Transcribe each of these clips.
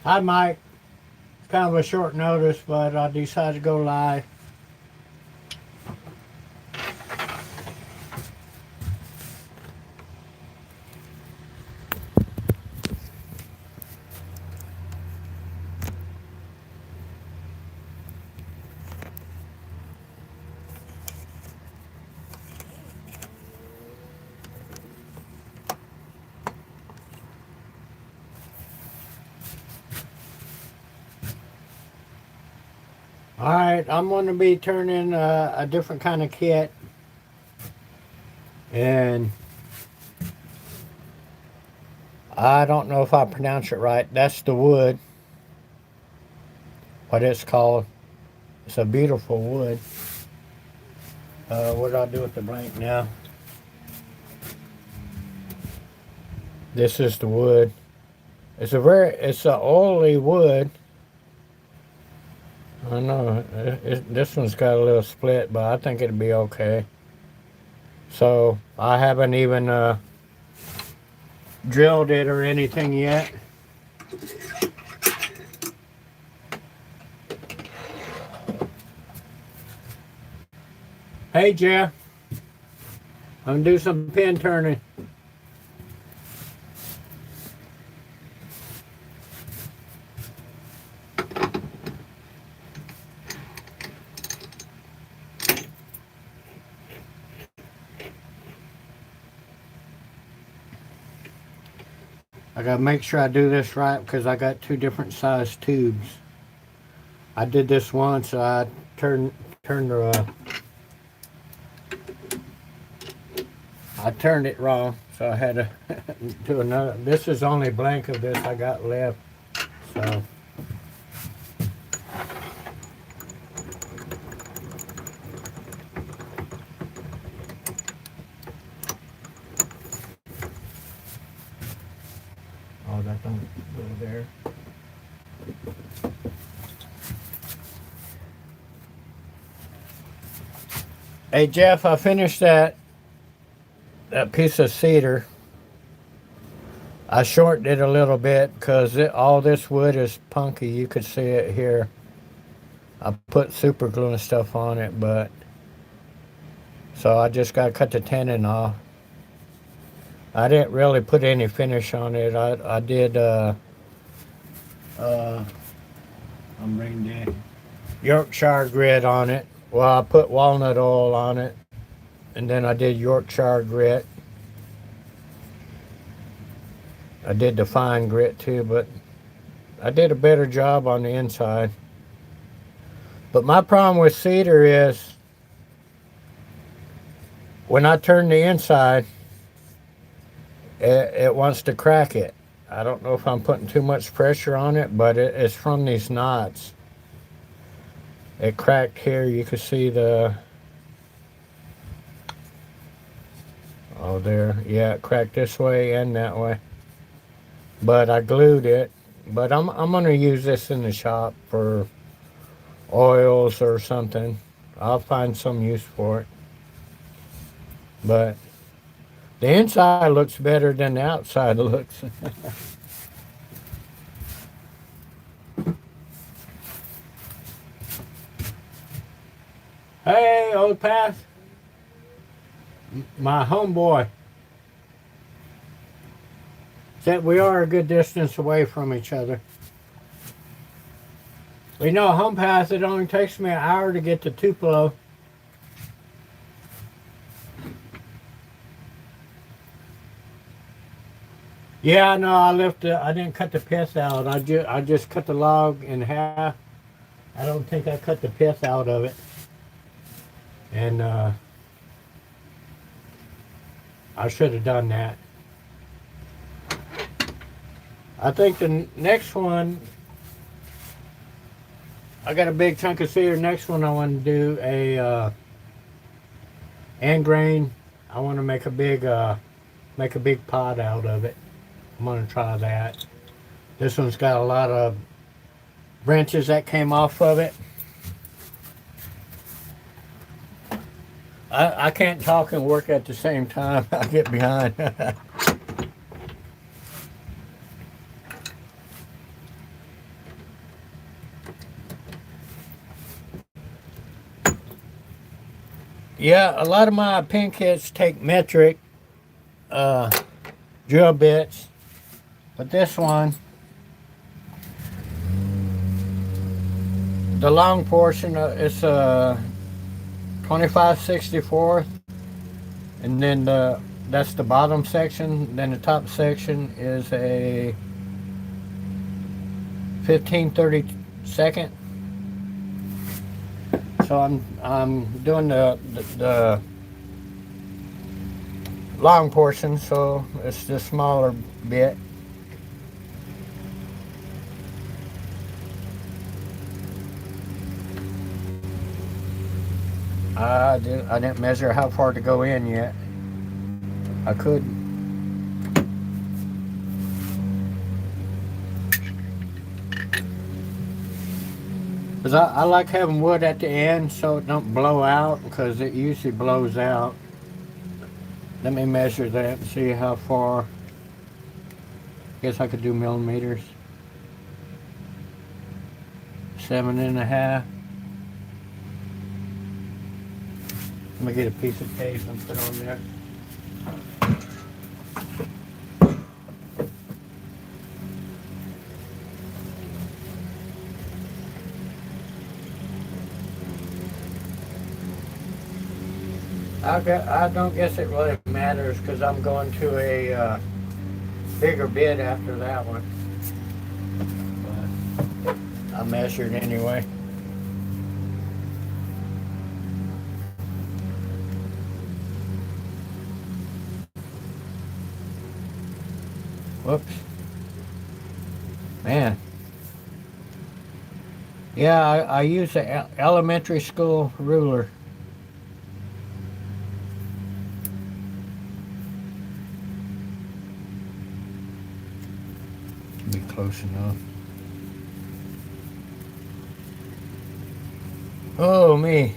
Hi, Mike. It's kind of a short notice, but I decided to go live. All right, I'm going to be turning a different kind of kit, and I don't know if I pronounce it right. That's the wood, what it's called. It's a beautiful wood. What do I do with the blank now? This is the wood. It's a oily wood. I know this one's got a little split, but I think it'll be okay. So I haven't even drilled it or anything yet. Hey Jeff, I'm gonna do some pin turning. I gotta make sure I do this right because I got two different size tubes. I did this once. I turned I turned it wrong, so I had to do another. This is only blank of this I got left. So oh, that don't go there. Hey Jeff, I finished that piece of cedar. I shortened it a little bit because all this wood is punky. You could see it here. I put super glue and stuff on it, but so I just got to cut the tenon off. I didn't really put any finish on it. I did I'm brain dead. Yorkshire grit on it. Well, I put walnut oil on it, and then I did Yorkshire grit. I did the fine grit too, but I did a better job on the inside. But my problem with cedar is when I turn the inside, it wants to crack it. I don't know if I'm putting too much pressure on it, but it's from these knots. It cracked here. You can see the, oh there, yeah, it cracked this way and that way. But I glued it. But I'm gonna use this in the shop for oils or something. I'll find some use for it. But the inside looks better than the outside looks. Hey, old Path. My homeboy. Said we are a good distance away from each other. You know, home path, it only takes me an hour to get to Tupelo. Yeah, no, I didn't cut the pith out. I just cut the log in half. I don't think I cut the pith out of it. And I should have done that. I think the next one, I got a big chunk of cedar. Next one I want to do a end grain. I want to make a big pot out of it. I'm going to try that. This one's got a lot of branches that came off of it. I can't talk and work at the same time. I get behind. Yeah, a lot of my pin kits take metric uh, drill bits, but this one, the long portion, it's a 25/64, and then that's the bottom section. Then the top section is a 15/32. So I'm doing the long portion, so it's the smaller bit. I didn't measure how far to go in yet. I could. Because I like having wood at the end so it don't blow out, because it usually blows out. Let me measure that and see how far. Guess I could do millimeters. 7.5. Let me get a piece of tape and put on there. I don't guess it really matters, because I'm going to a bigger bit after that one. But I measured anyway. Whoops. Man. Yeah, I use an elementary school ruler. Be close enough. Oh, me.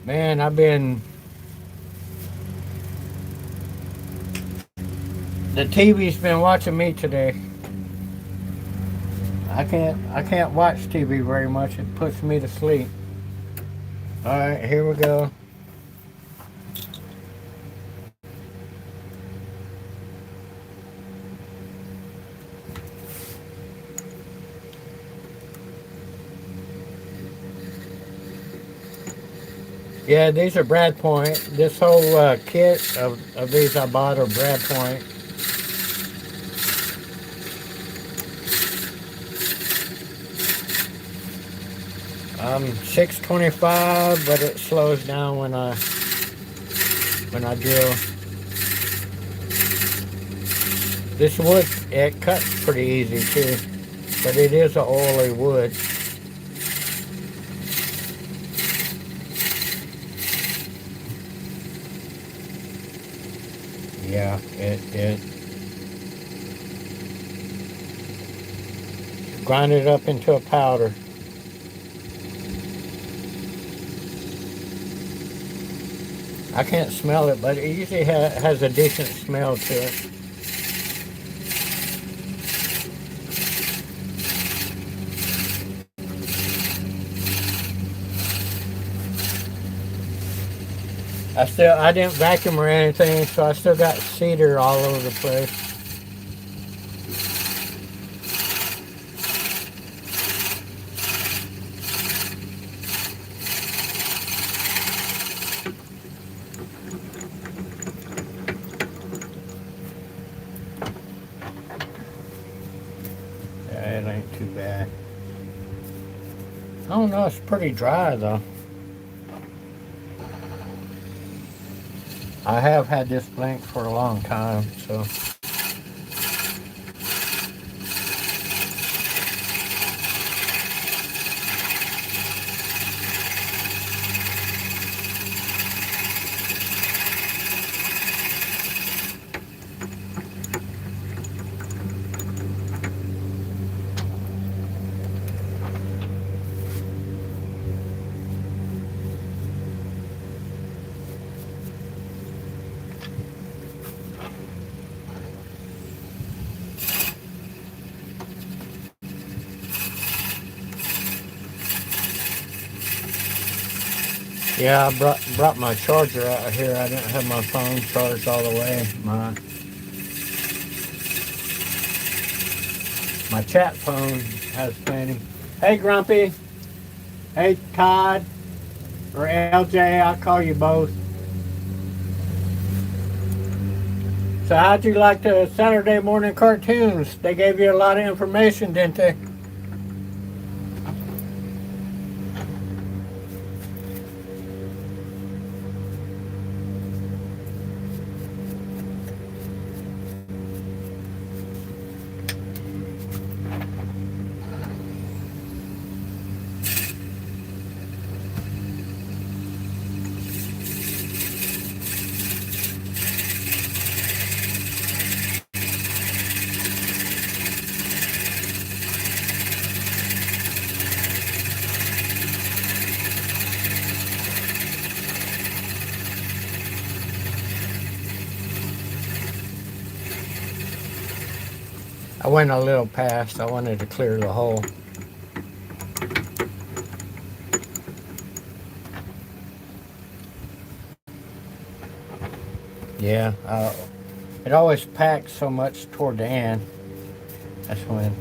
Man, the TV's been watching me today. I can't watch TV very much. It puts me to sleep. All right, here we go. Yeah, these are Brad Point. This whole kit of these I bought are Brad Point. I'm 625, but it slows down when I drill. This wood, it cuts pretty easy too, but it is an oily wood. Yeah, it grind it up into a powder. I can't smell it, but it usually has a decent smell to it. I didn't vacuum or anything, so I still got cedar all over the place. Yeah, it ain't too bad. I don't know, it's pretty dry though. I have had this blank for a long time, so. Yeah, I brought my charger out here. I didn't have my phone charged all the way. My chat phone has plenty. Hey, Grumpy. Hey, Todd. Or LJ, I'll call you both. So how'd you like the Saturday morning cartoons? They gave you a lot of information, didn't they? I went a little past. I wanted to clear the hole. Yeah, it always packs so much toward the end. That's when.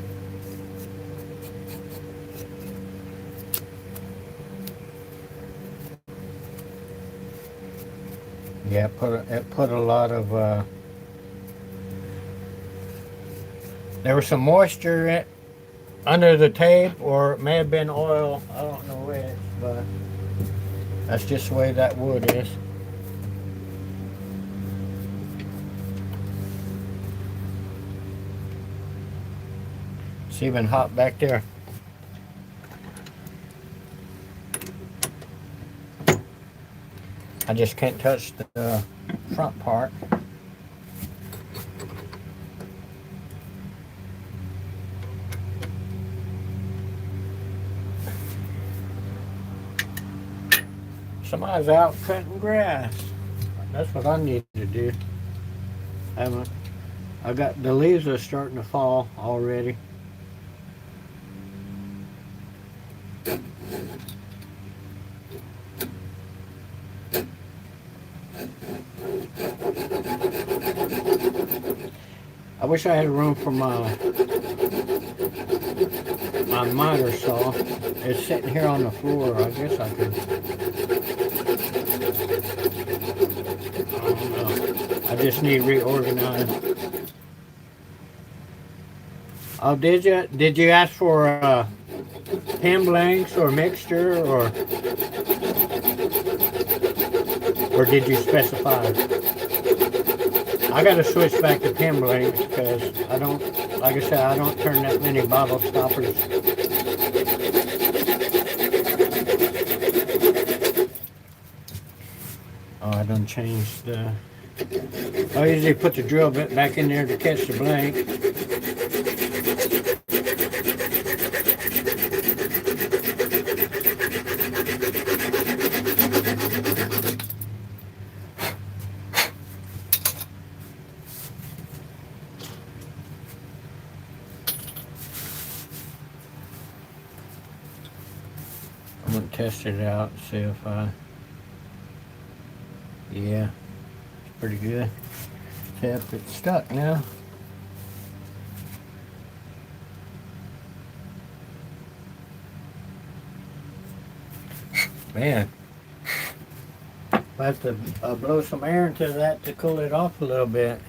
Yeah, it put a lot of. There was some moisture under the tape, or it may have been oil. I don't know which, but that's just the way that wood is. It's even hot back there. I just can't touch the front part. Somebody's out cutting grass. That's what I need to do. I got the leaves are starting to fall already. I wish I had room for my miter saw. It's sitting here on the floor. I guess I could. I don't know. I just need reorganized. Oh, did you? Did you ask for pin blanks or mixture, or did you specify? I got to switch back to pin blanks because I don't, like I said, I don't turn that many bottle stoppers. Oh, I done changed the. I usually put the drill bit back in there to catch the blank. I'm gonna test it out and see if yeah, it's pretty good. Except it's stuck now. Man, I have to blow some air into that to cool it off a little bit.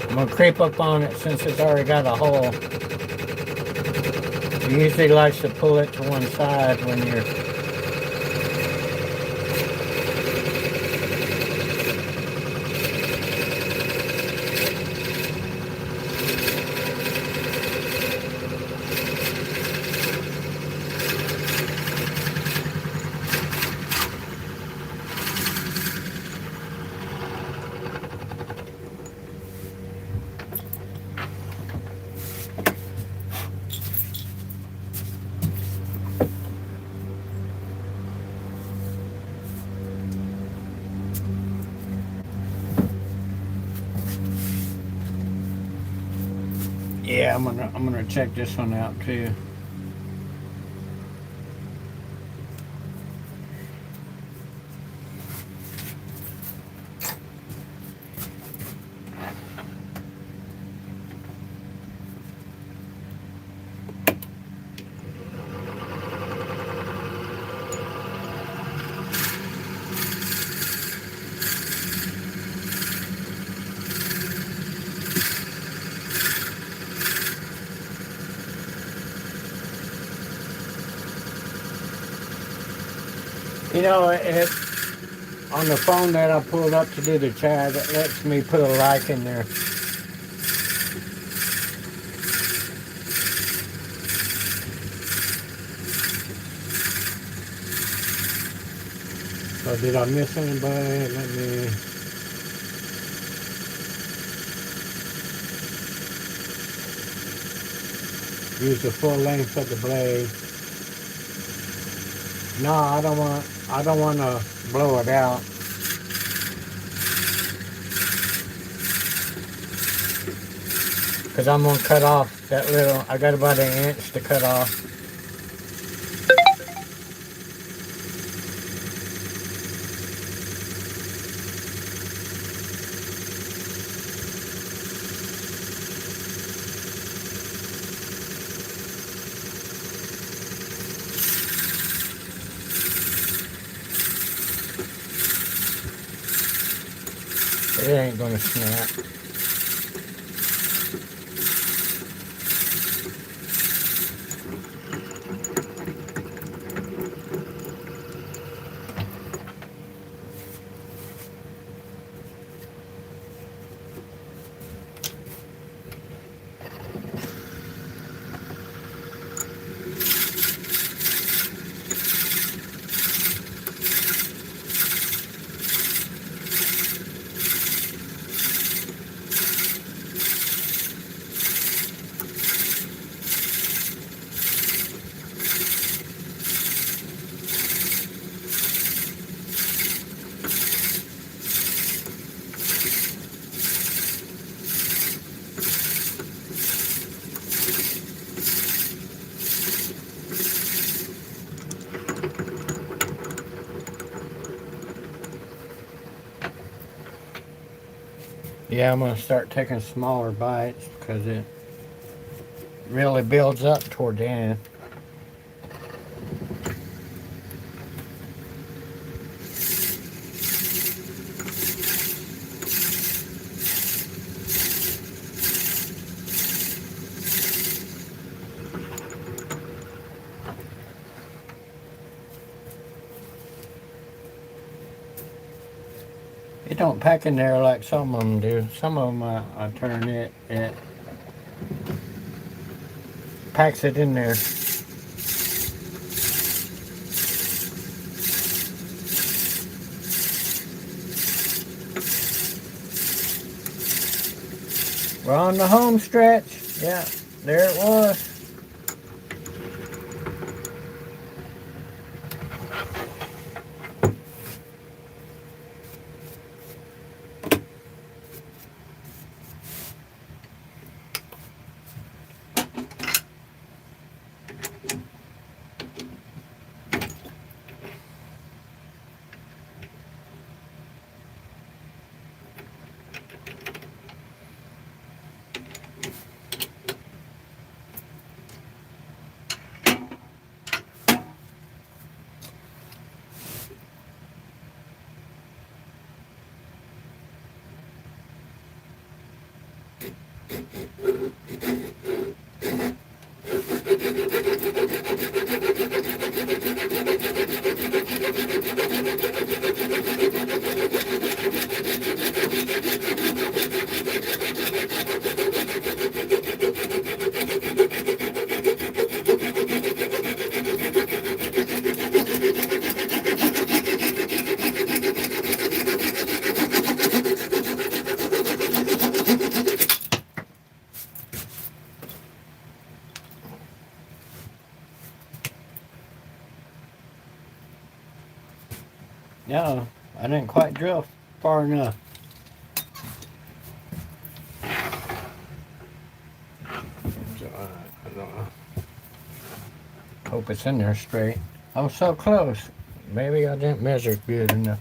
I'm gonna creep up on it since it's already got a hole. It usually likes to pull it to one side when you're. Yeah, I'm gonna check this one out too. You know, it on the phone that I pulled up to do the chat, it lets me put a like in there. So did I miss anybody? Let me. Use the full length of the blade. No, I don't want to blow it out. Because I'm going to cut off that little, I got about an inch to cut off. It ain't going to snap. Yeah, I'm going to start taking smaller bites because it really builds up toward the end. It don't pack in there like some of them do. Some of them I turn it packs it in there. We're on the home stretch. Yeah, there it was. No, I didn't quite drill far enough. Hope it's in there straight. Oh, so close. Maybe I didn't measure good enough.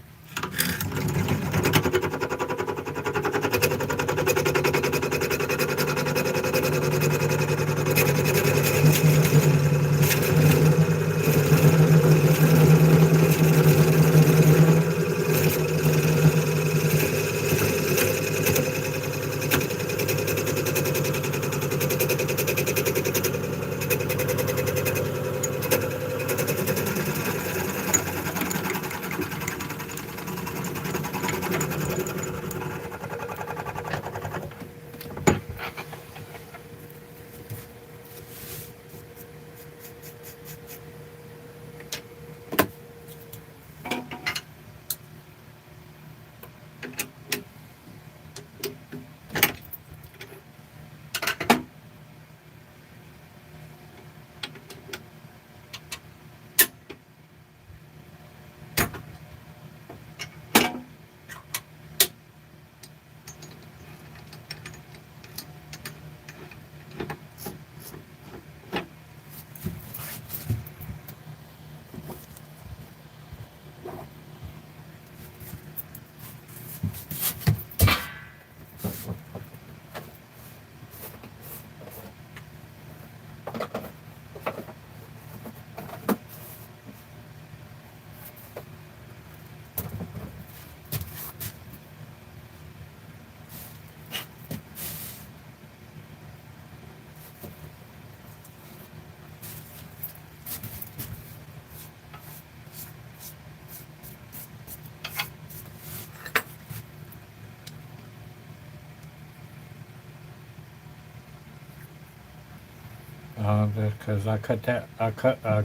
Because I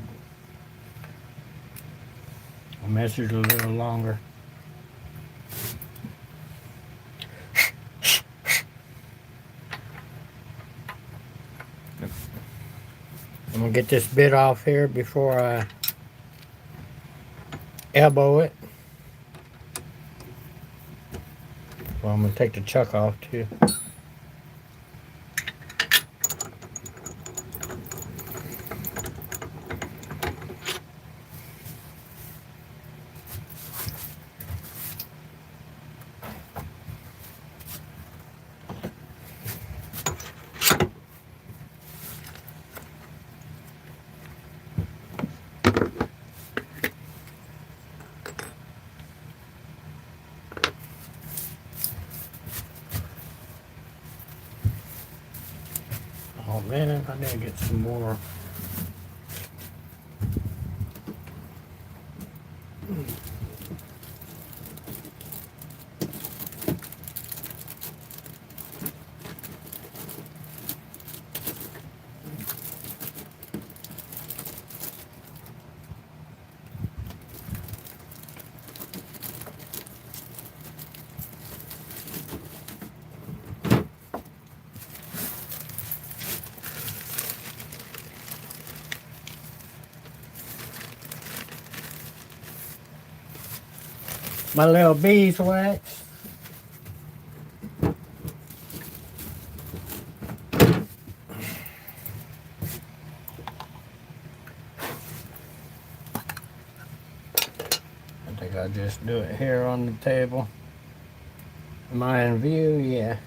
measured a little longer. I'm gonna get this bit off here before I elbow it. Well, I'm gonna take the chuck off too. Oh man, I need to get some more. My little beeswax. I think I'll just do it here on the table. Am I in view? Yeah.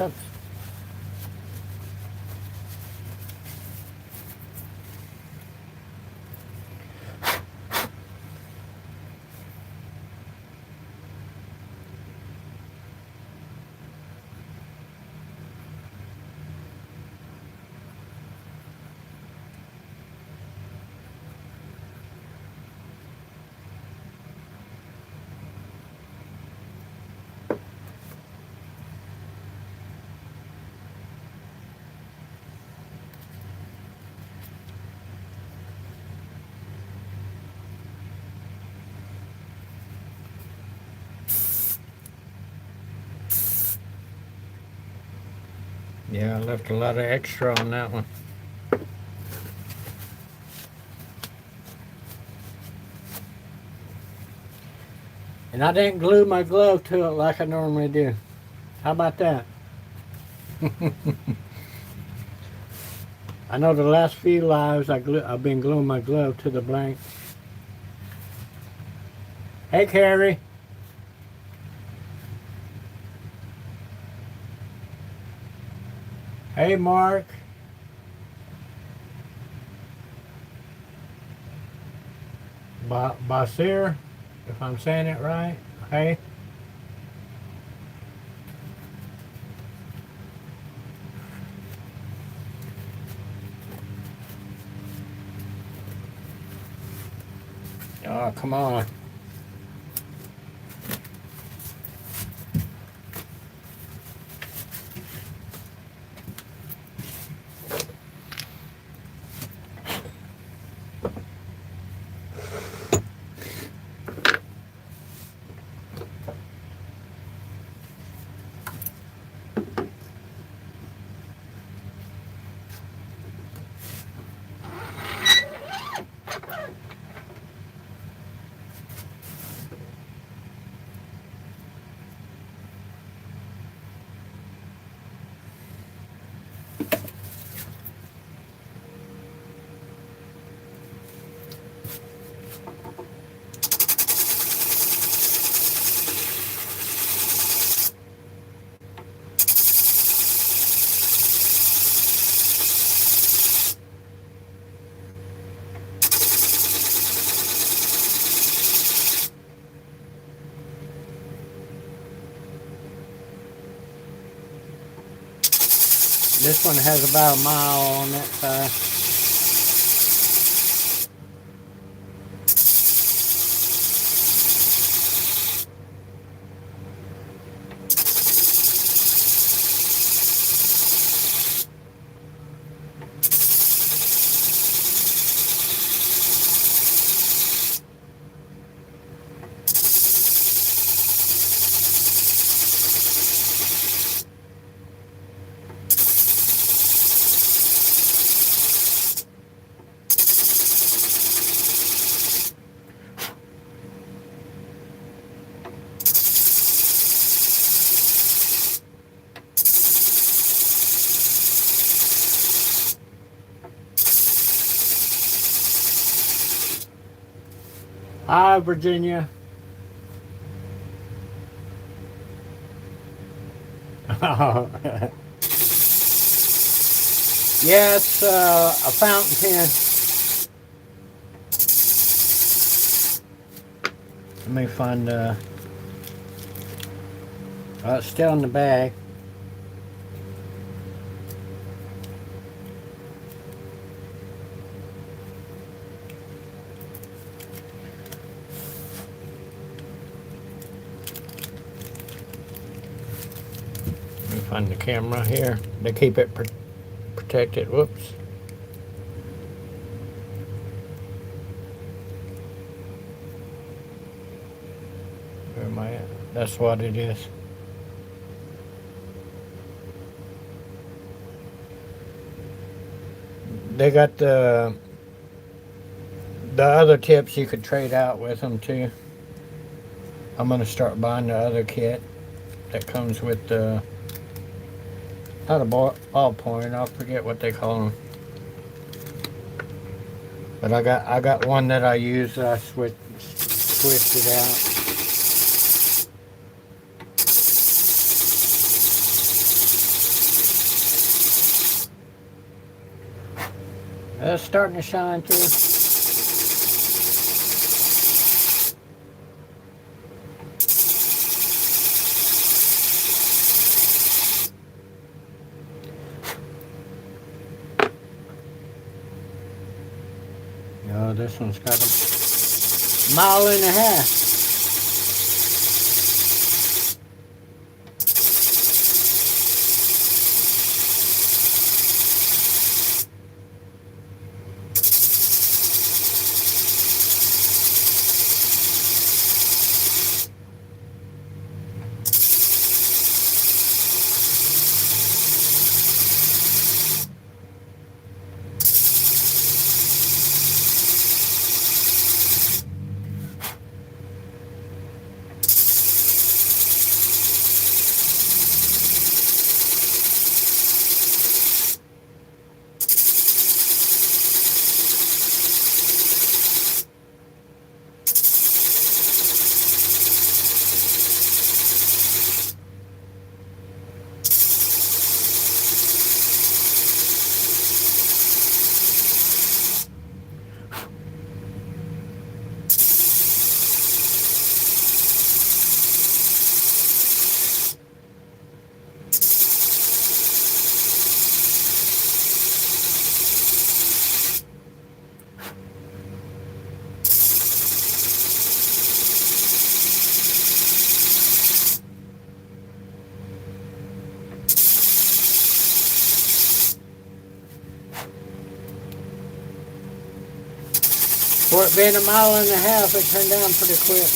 Oops. Yeah, I left a lot of extra on that one. And I didn't glue my glove to it like I normally do. How about that? I know the last few lives I've been gluing my glove to the blank. Hey, Carrie. Hey, Mark. Basir, if I'm saying it right. Hey. Oh, come on. This one has about a mile on that side. Hi, Virginia. Yes, a fountain pen. Let me find, it's still in the bag. Let me find the camera here. They keep it protected. Whoops. Where am I at? That's what it is. They got the other tips you could trade out with them too. I'm gonna start buying the other kit that comes with the not a ballpoint. I forget what they call them. But I got one that I use. I switched it out. It's starting to shine through. Oh, this one's got a mile and a half. For it being a mile and a half, it turned down pretty quick.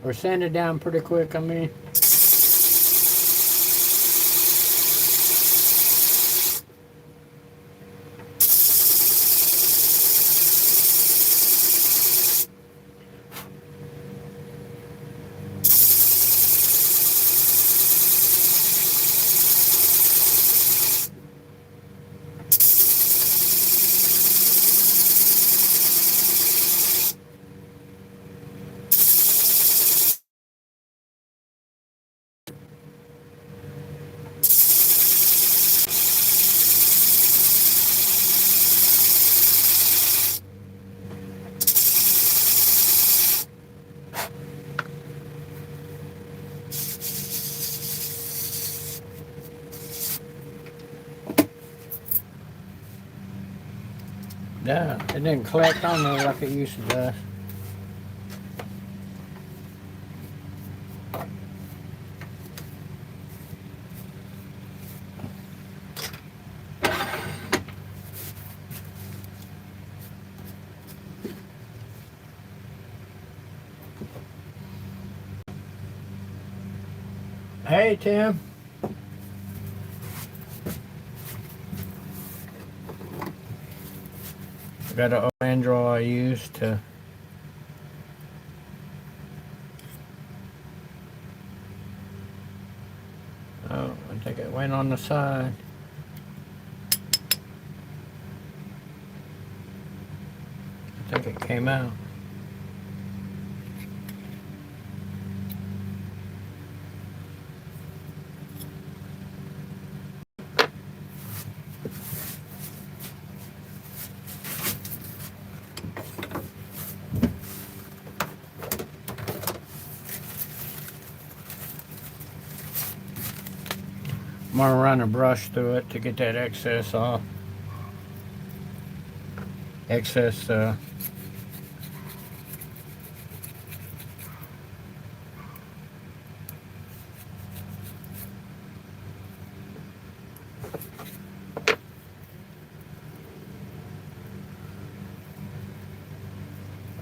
Or sanded down pretty quick, I mean. Yeah, it didn't collect on there like it used to do. Hey, Tim. I got an Orion draw I use to oh, I think it went on the side. I think it came out. I'm gonna run a brush through it to get that excess off. Excess oh,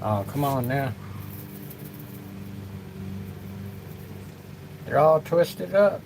come on now. They're all twisted up.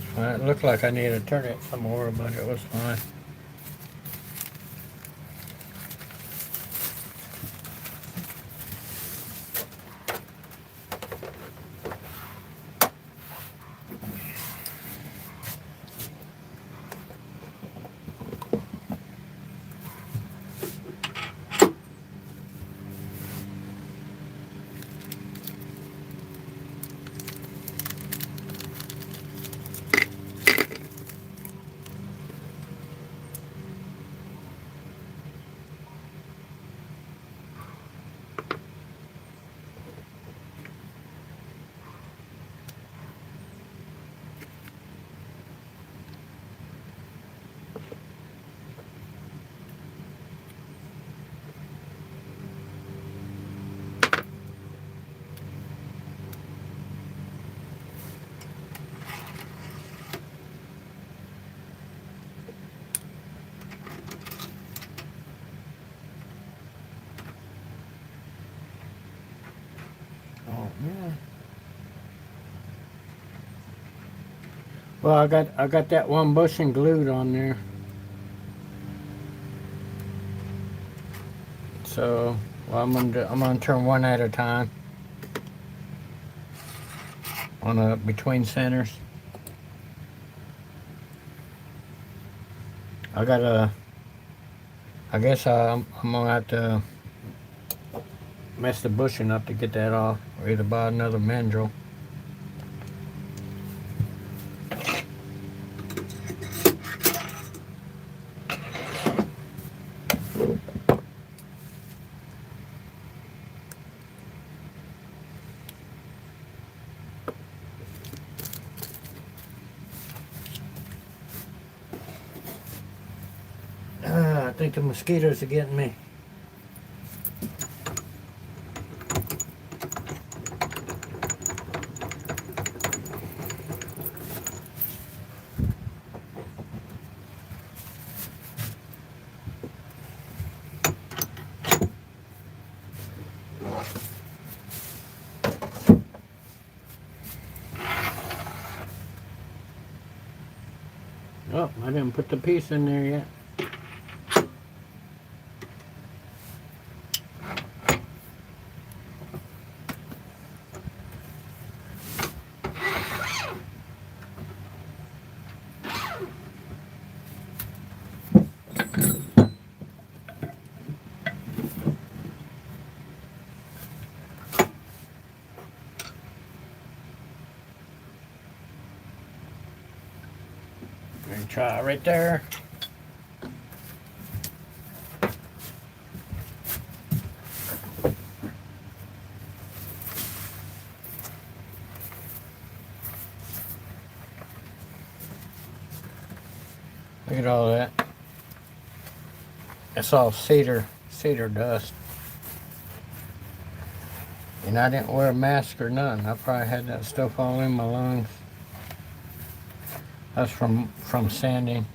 It's fine. It looked like I needed to turn it some more, but it was fine. Oh yeah. Well, I got that one bushing glued on there. So, well, I'm gonna turn one at a time on a between centers. I guess I'm gonna have to mess the bushing up to get that off, or either buy another mandrel. I think the mosquitoes are getting me. Oh, I didn't put the piece in there yet. Let me try right there. Look at all that. It's all cedar dust. And I didn't wear a mask or none. I probably had that stuff all in my lungs. That's from sanding.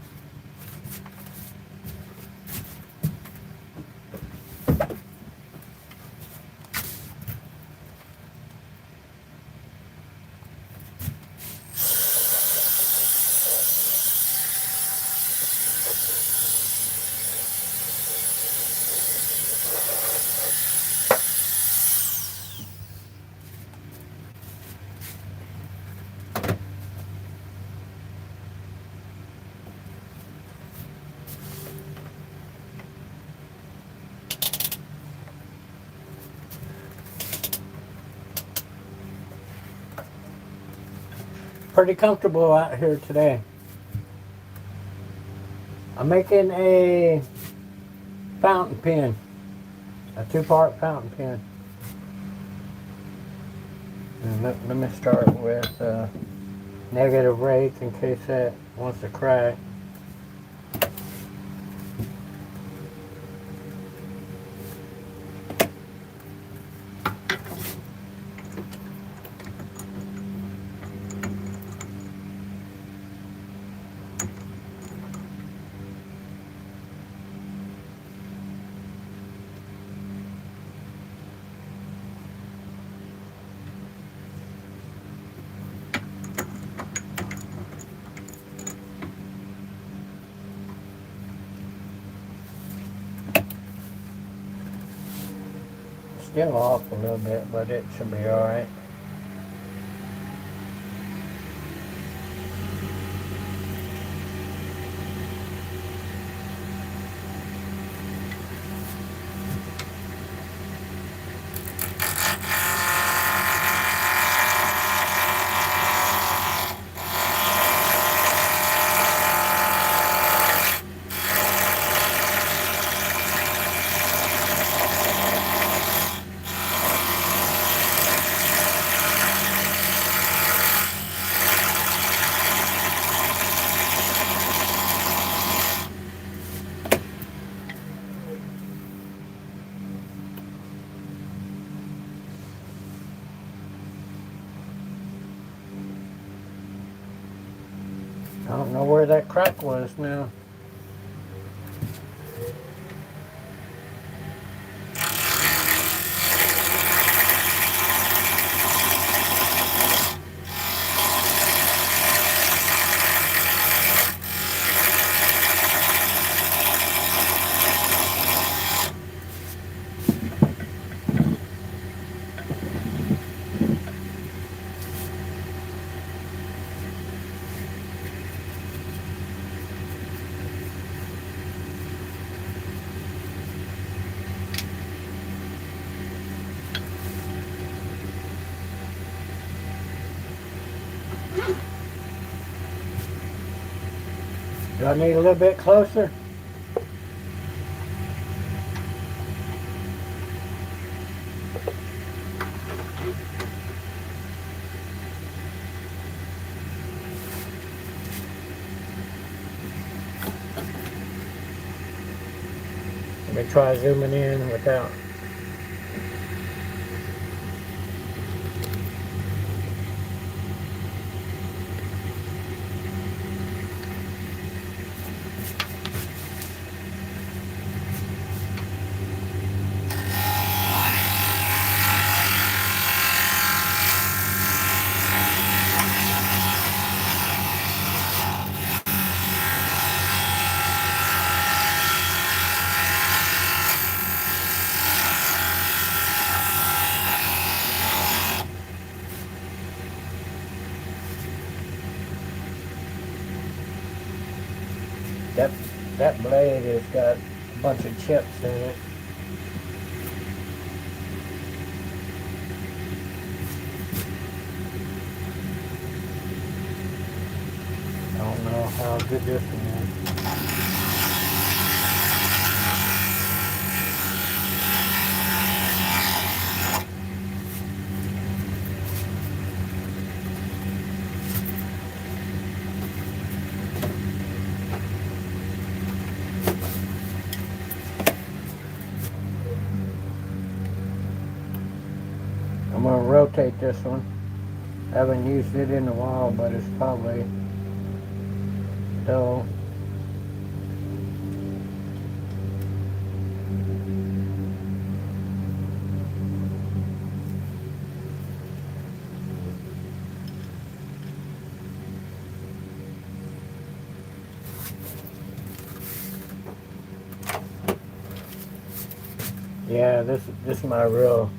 Pretty comfortable out here today. I'm making a fountain pen, a 2-part fountain pen. And let me start with negative rake in case that wants to crack. still off a little bit, but it should be alright. I don't know where that crack was now. Do I need a little bit closer? Let me try zooming in without. That blade has got a bunch of chips in it. I don't know how good this one is. I'm going to rotate this one. Haven't used it in a while, but it's probably dull. Yeah, this is my real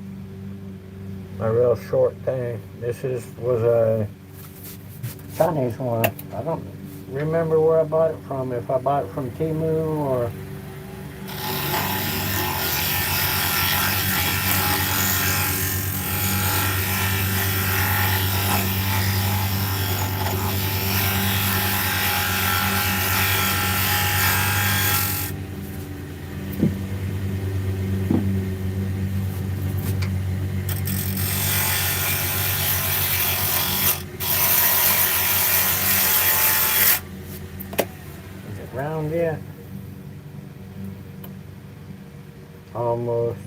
short thing. This was a Chinese one. I don't remember where I bought it from. If I bought it from Temu or round yet? Almost.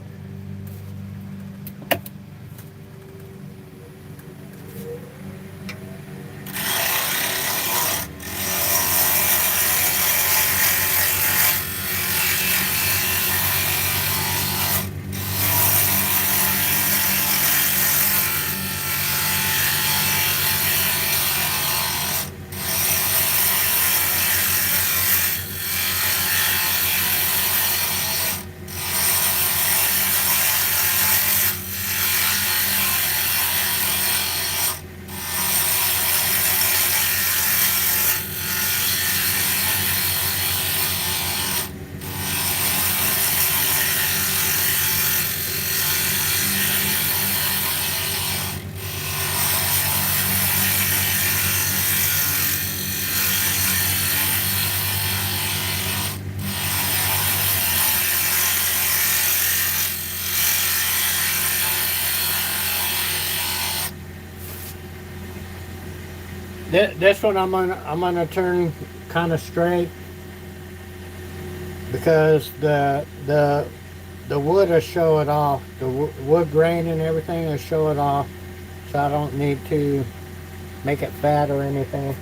This one I'm gonna turn kind of straight because the wood will show it off. The wood grain and everything will show it off, so I don't need to make it fat or anything.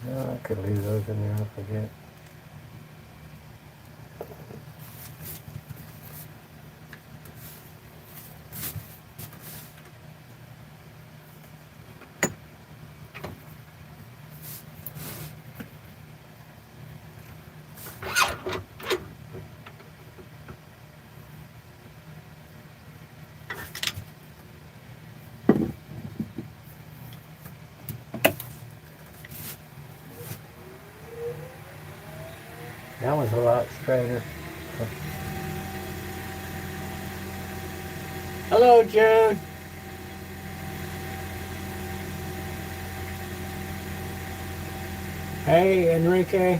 I could leave those in there, I forget. That one's a lot straighter. Hello, Jude. Hey, Enrique.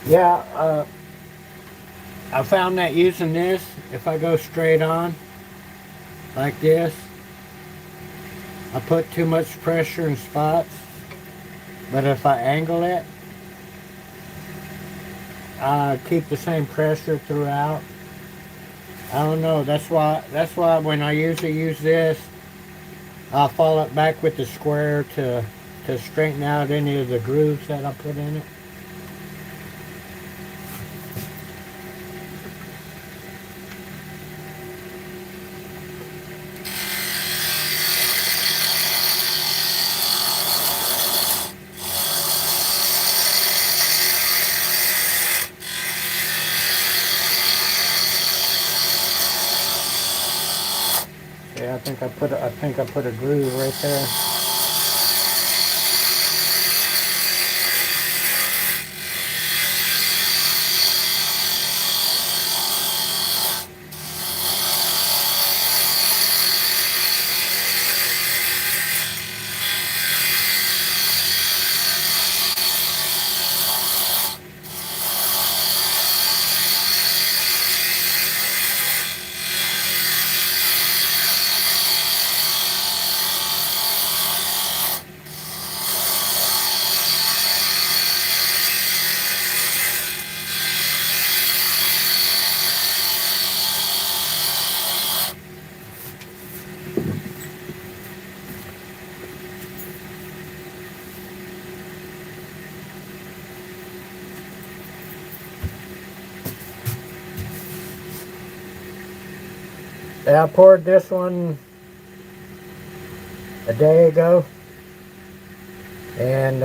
Yeah, I found that using this, if I go straight on, like this, I put too much pressure in spots, but if I angle it, I keep the same pressure throughout. I don't know, that's why when I usually use this, I'll follow it back with the square to straighten out any of the grooves that I put in it. Yeah, I think I put a groove right there. Yeah, I poured this one a day ago, and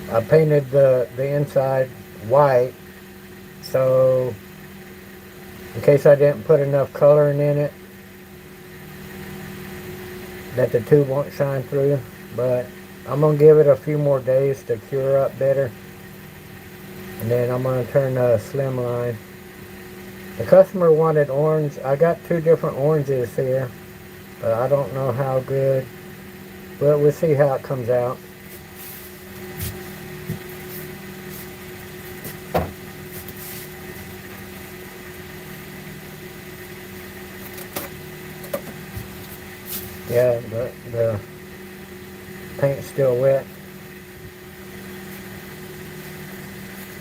I painted the inside white, so in case I didn't put enough coloring in it, that the tube won't shine through. But I'm gonna give it a few more days to cure up better, and then I'm gonna turn the slim line. The customer wanted orange. I got two different oranges here, but I don't know how good, but we'll see how it comes out. Yeah, the paint's still wet.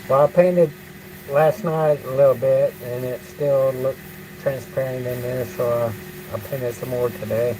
Well, I painted last night a little bit, and it still looked transparent in there, so I painted some more today.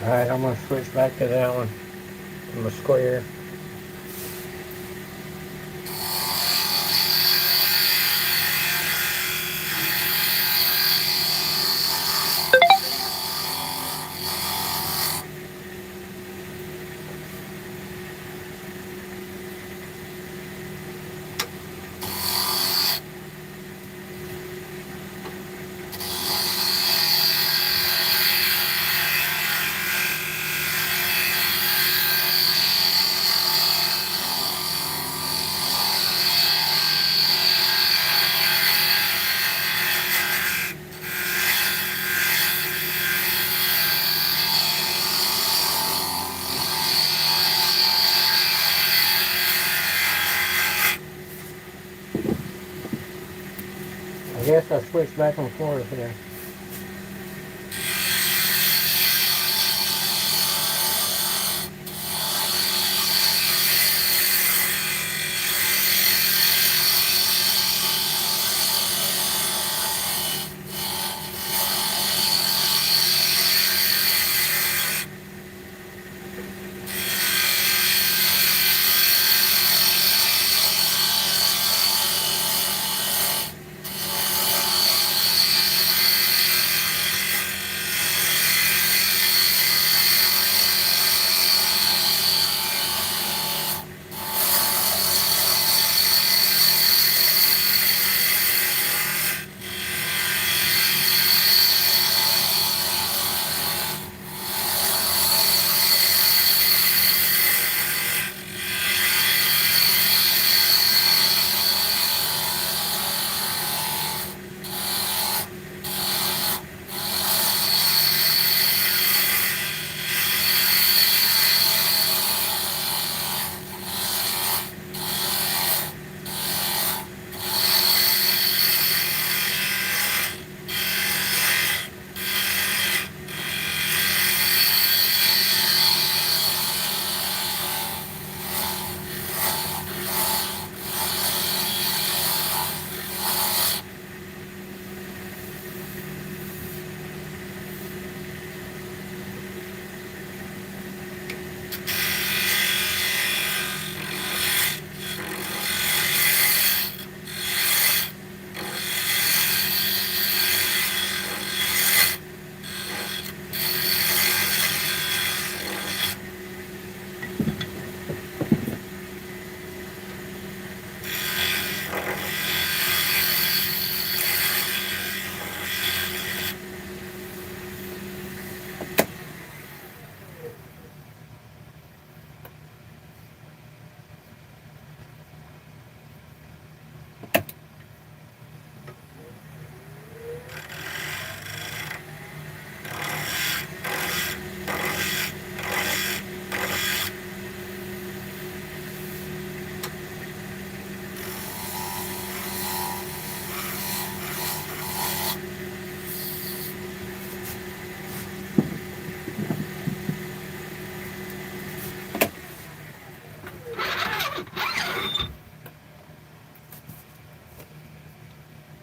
Alright, I'm going to switch back to that one. I'm a square. I guess I switched back and forth here.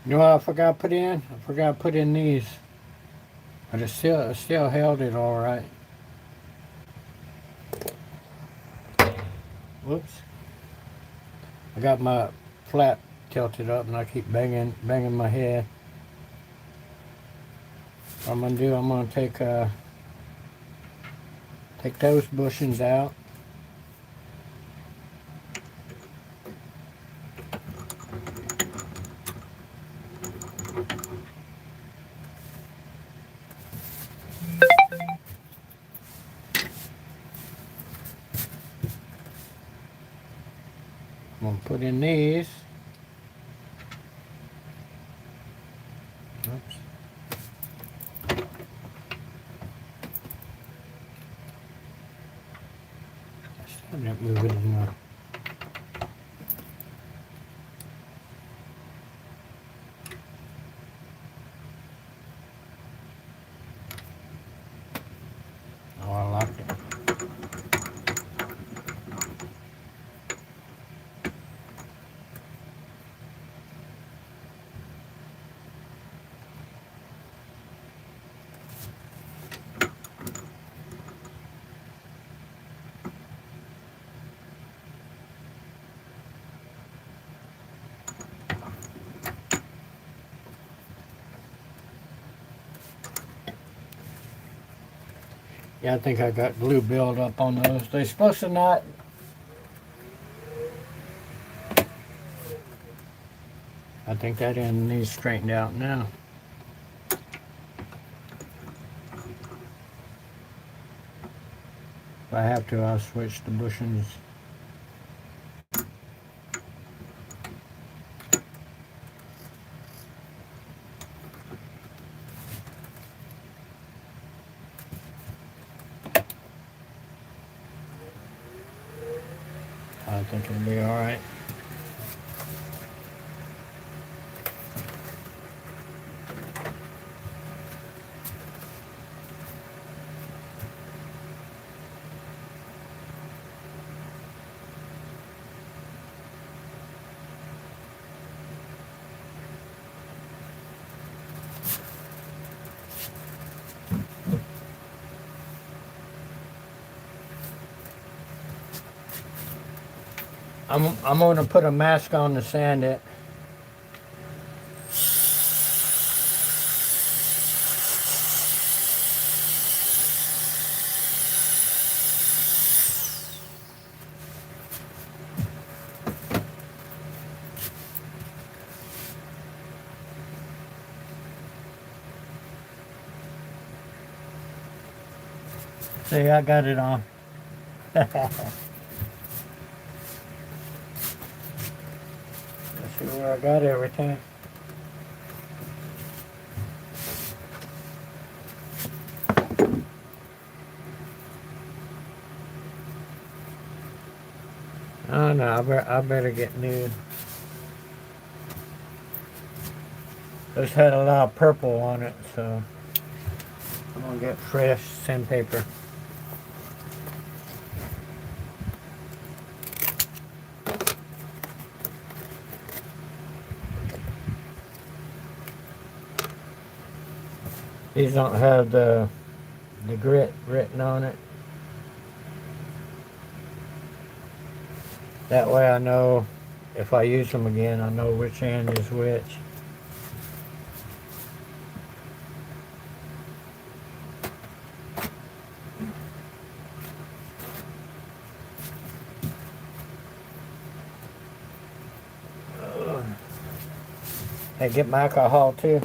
You know what I forgot to put in? I forgot to put in these. But it still held it all right. Whoops. I got my flat tilted up and I keep banging my head. What I'm gonna do, I'm gonna take those bushings out. I'm gonna put in these. Oops. I still didn't move it enough. Oh, I like it. Yeah, I think I got glue buildup on those. They're supposed to not. I think that end needs straightened out now. If I have to, I'll switch the bushings. I think it'll be all right. I'm gonna put a mask on to sand it. See, I got it on. Let's see where I got everything. Oh no, I better get new. This had a lot of purple on it, so I'm gonna get fresh sandpaper. These don't have the grit written on it. That way I know if I use them again, I know which end is which. Hey, get my alcohol too.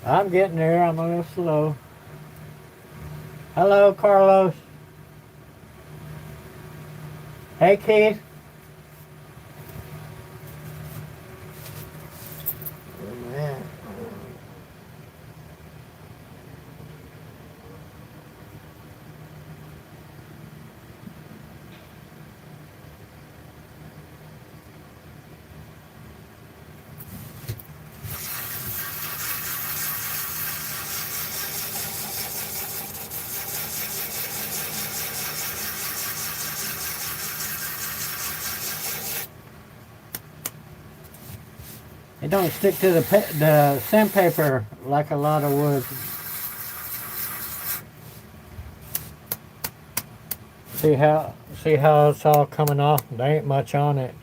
I'm getting there. I'm a little slow. Hello, Carlos. Hey, Keith. Oh, man. It don't stick to the sandpaper like a lot of wood. See how it's all coming off? There ain't much on it.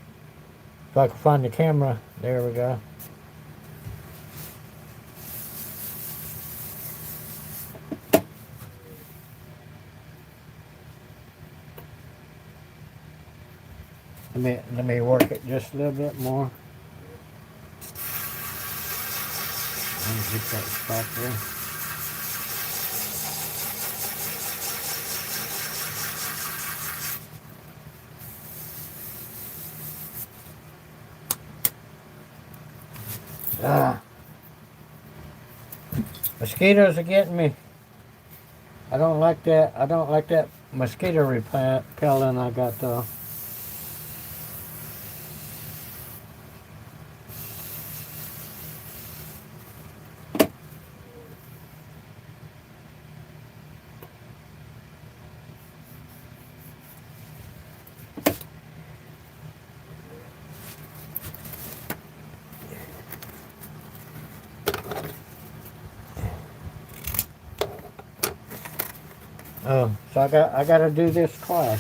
If I can find the camera, there we go. Let me work it just a little bit more. Get that spot there. Mosquitoes are getting me. I don't like that. I don't like that mosquito repellent I got though. Oh, so I gotta do this twice.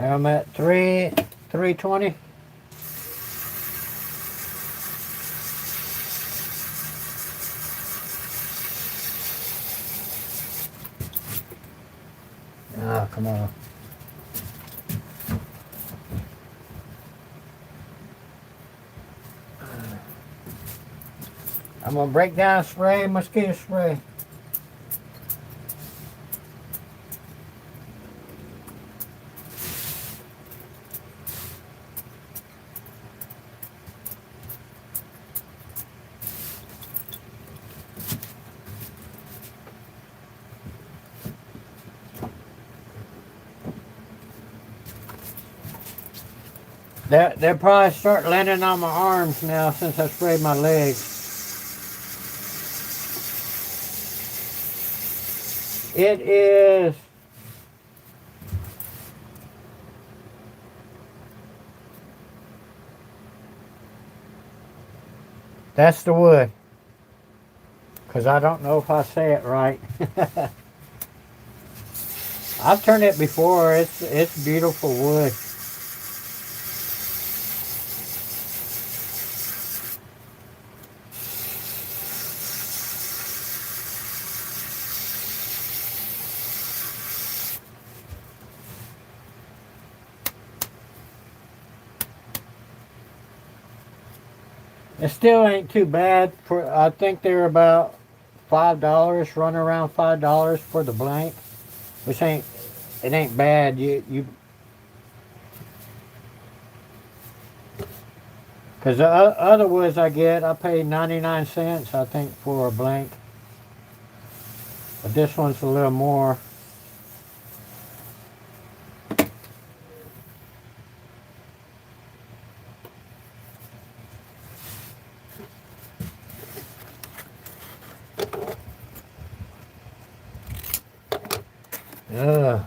I'm at 320. Ah, come on. I'm gonna break down spray, mosquito spray. They'll probably start landing on my arms now since I sprayed my legs. It is that's the wood. Because I don't know if I say it right. I've turned it before. It's beautiful wood. It still ain't too bad. For I think they're about $5, run around $5 for the blank, which ain't it ain't bad. You because the other woods I get, I pay 99 cents I think for a blank, but this one's a little more. Ugh.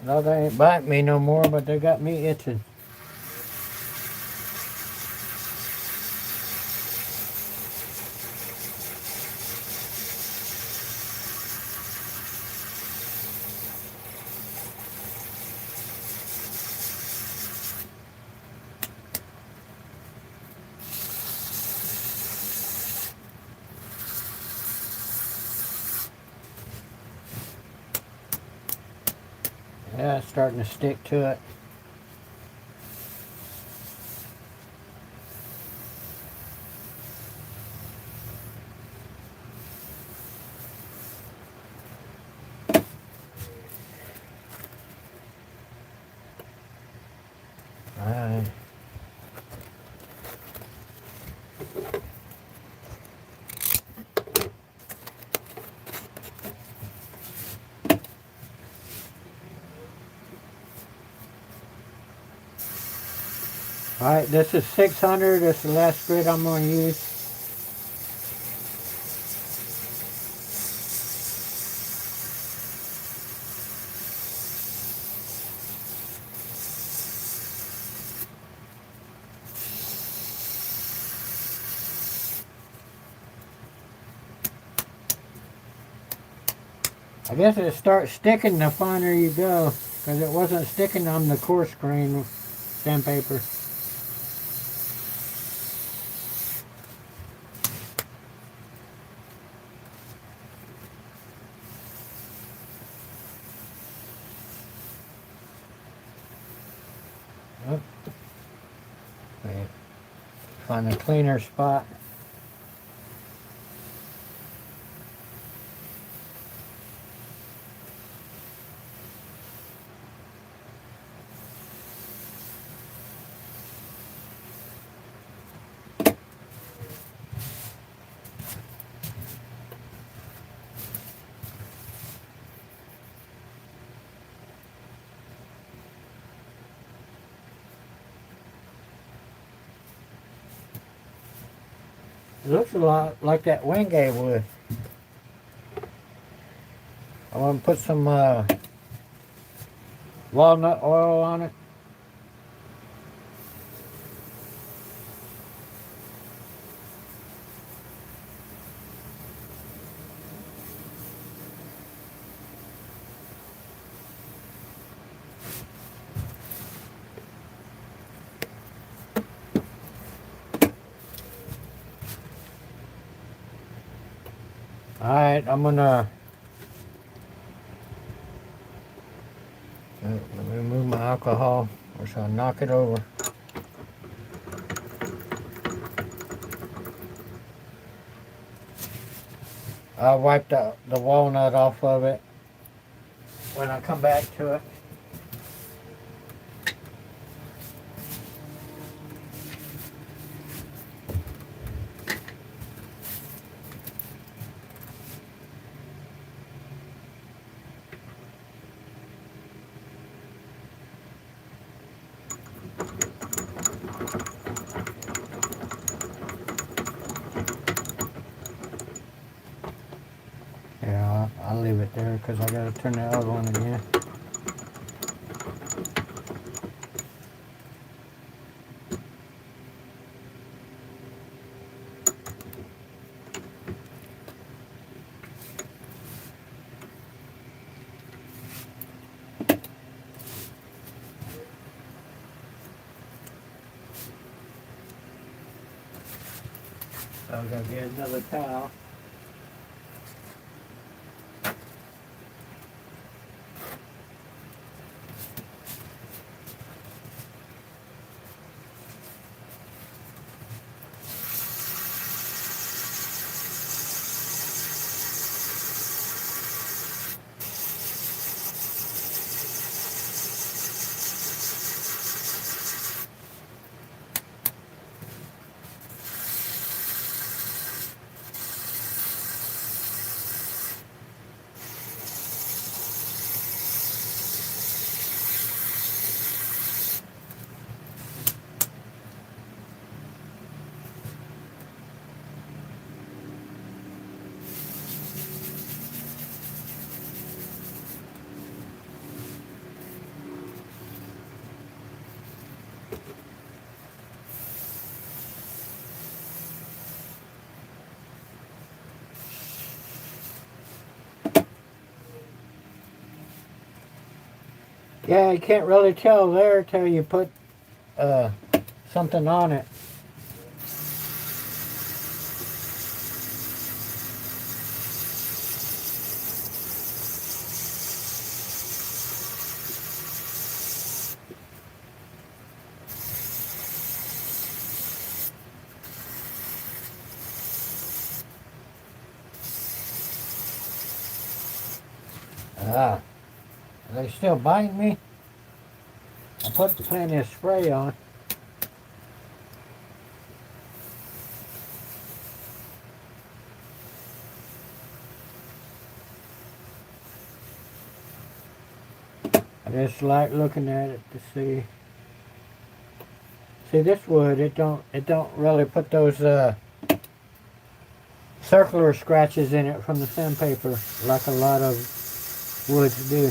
No, they ain't biting me no more, but they got me itching. Yeah, it's starting to stick to it. Alright. Alright, this is 600. This is the last grit I'm going to use. I guess it starts sticking the finer you go, because it wasn't sticking on the coarse grain sandpaper. Oh. Wait. Find a cleaner spot. It looks a lot like that Wingate wood. I want to put some walnut oil on it. Alright, I'm gonna let me remove my alcohol or should I knock it over? I'll wipe the walnut off of it when I come back to it. Yeah, I'll leave it there because I gotta turn the other one again. So I'm gonna get another towel. Yeah, you can't really tell there till you put something on it. Ah, are they still biting me? I put plenty of spray on. I just like looking at it to see. See this wood, it don't really put those circular scratches in it from the sandpaper like a lot of woods do.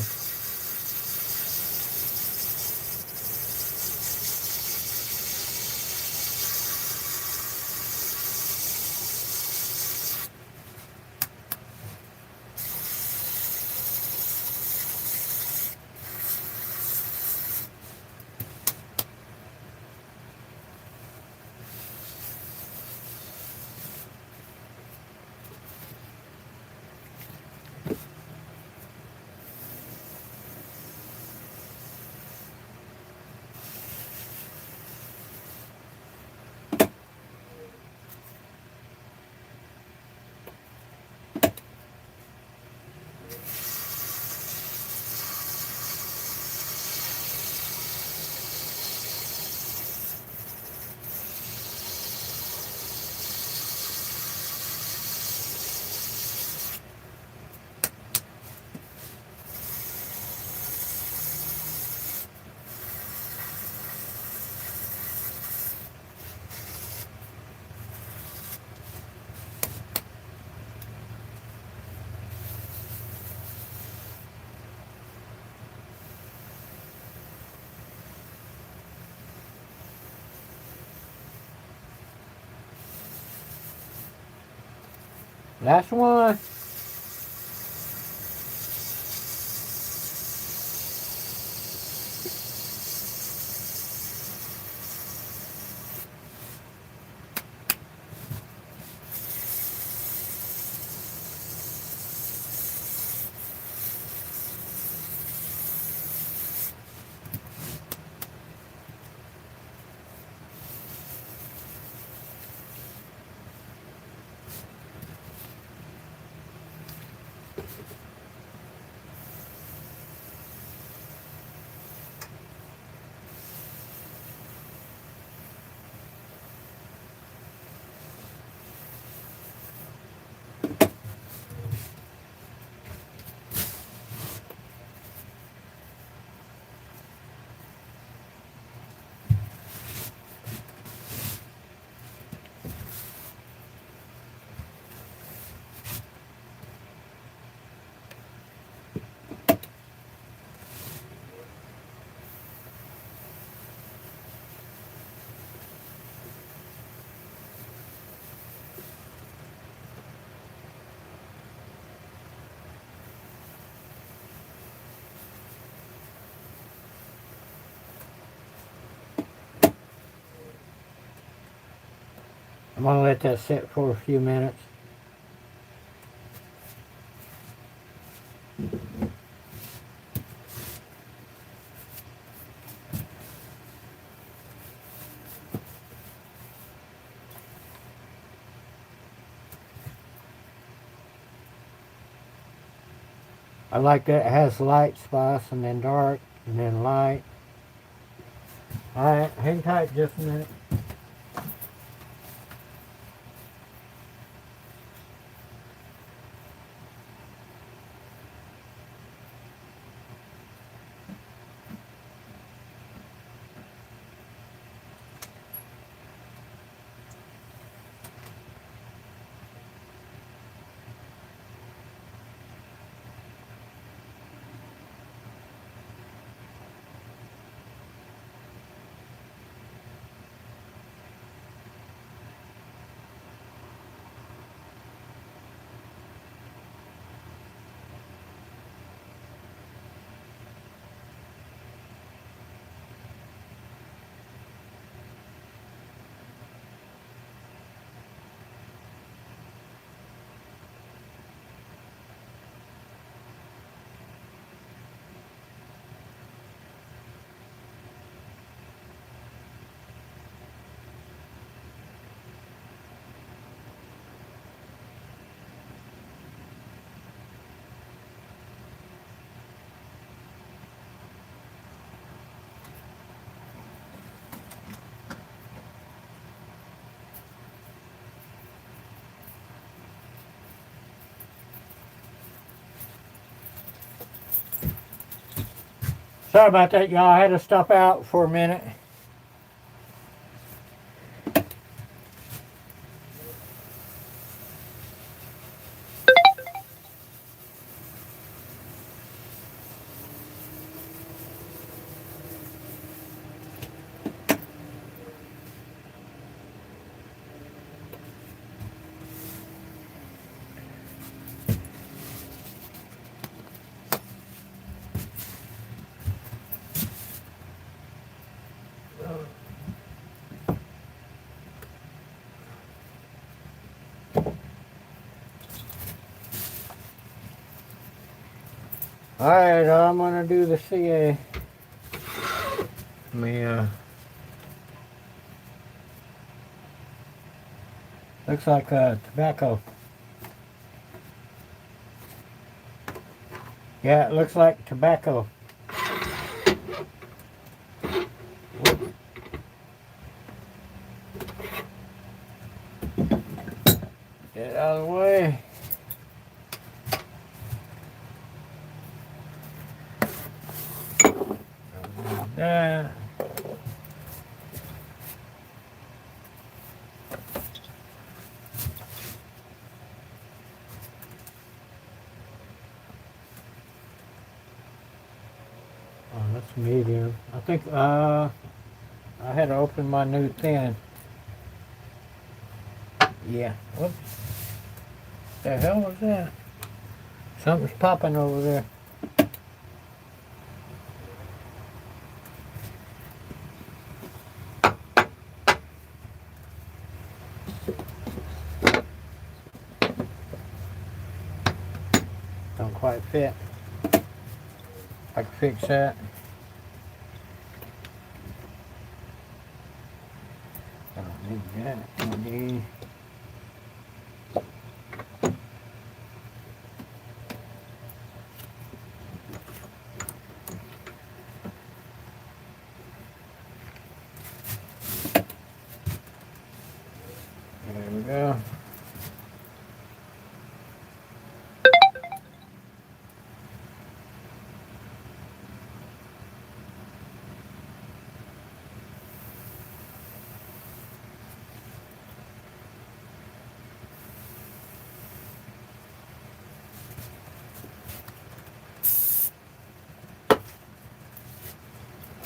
Last one. I'm gonna let that sit for a few minutes. I like that it has light spots and then dark and then light. Alright, hang tight just a minute. Sorry about that, y'all. I had to stop out for a minute. Alright, I'm gonna do the CA. Let me, looks like tobacco. Yeah, it looks like tobacco. Get it out of the way. That. Oh, that's medium. I think I had to open my new thin. Yeah. Whoops. The hell was that? Something's popping over there. Don't quite fit. I can fix that. Don't need that. I need. There we go.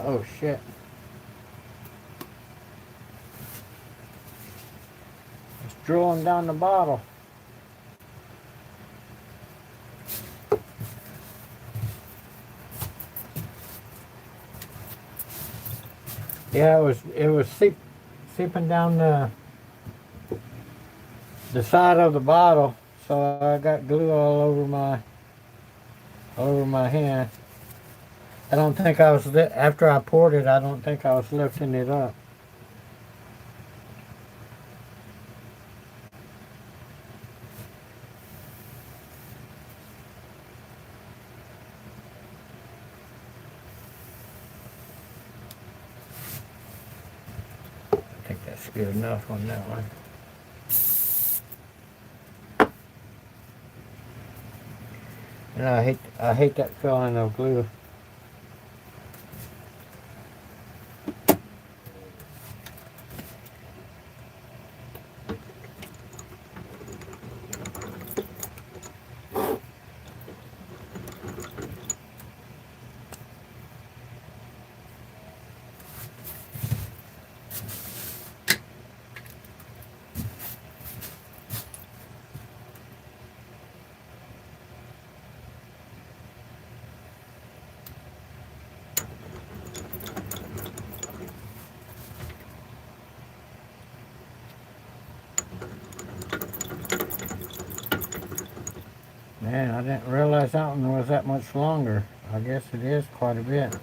Oh shit. It's drilling down the bottle. Yeah, it was seeping down the the side of the bottle, so I got glue all over my hand. I don't think I was after I poured it. I don't think I was lifting it up. I think that's good enough on that one. And I hate that feeling of glue. Man, I didn't realize that one was that much longer. I guess it is quite a bit.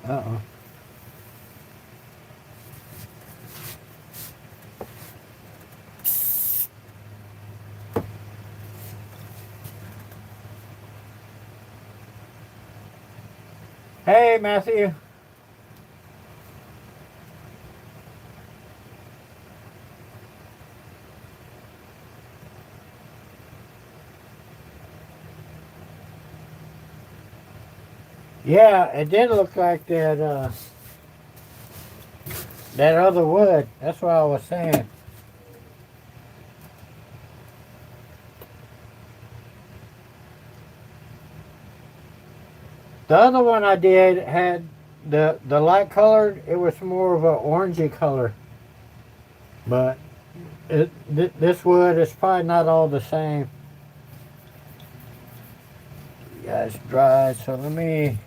Uh-oh. Hey, Matthew. Yeah, it did look like that other wood. That's what I was saying. The other one I did had the light colored. It was more of an orangey color, but this wood is probably not all the same. Yeah, it's dry, so let me.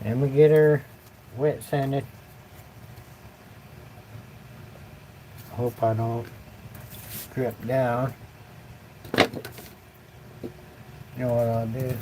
Let me get her wet sanded. Hope I don't drip down. You know what I'll do?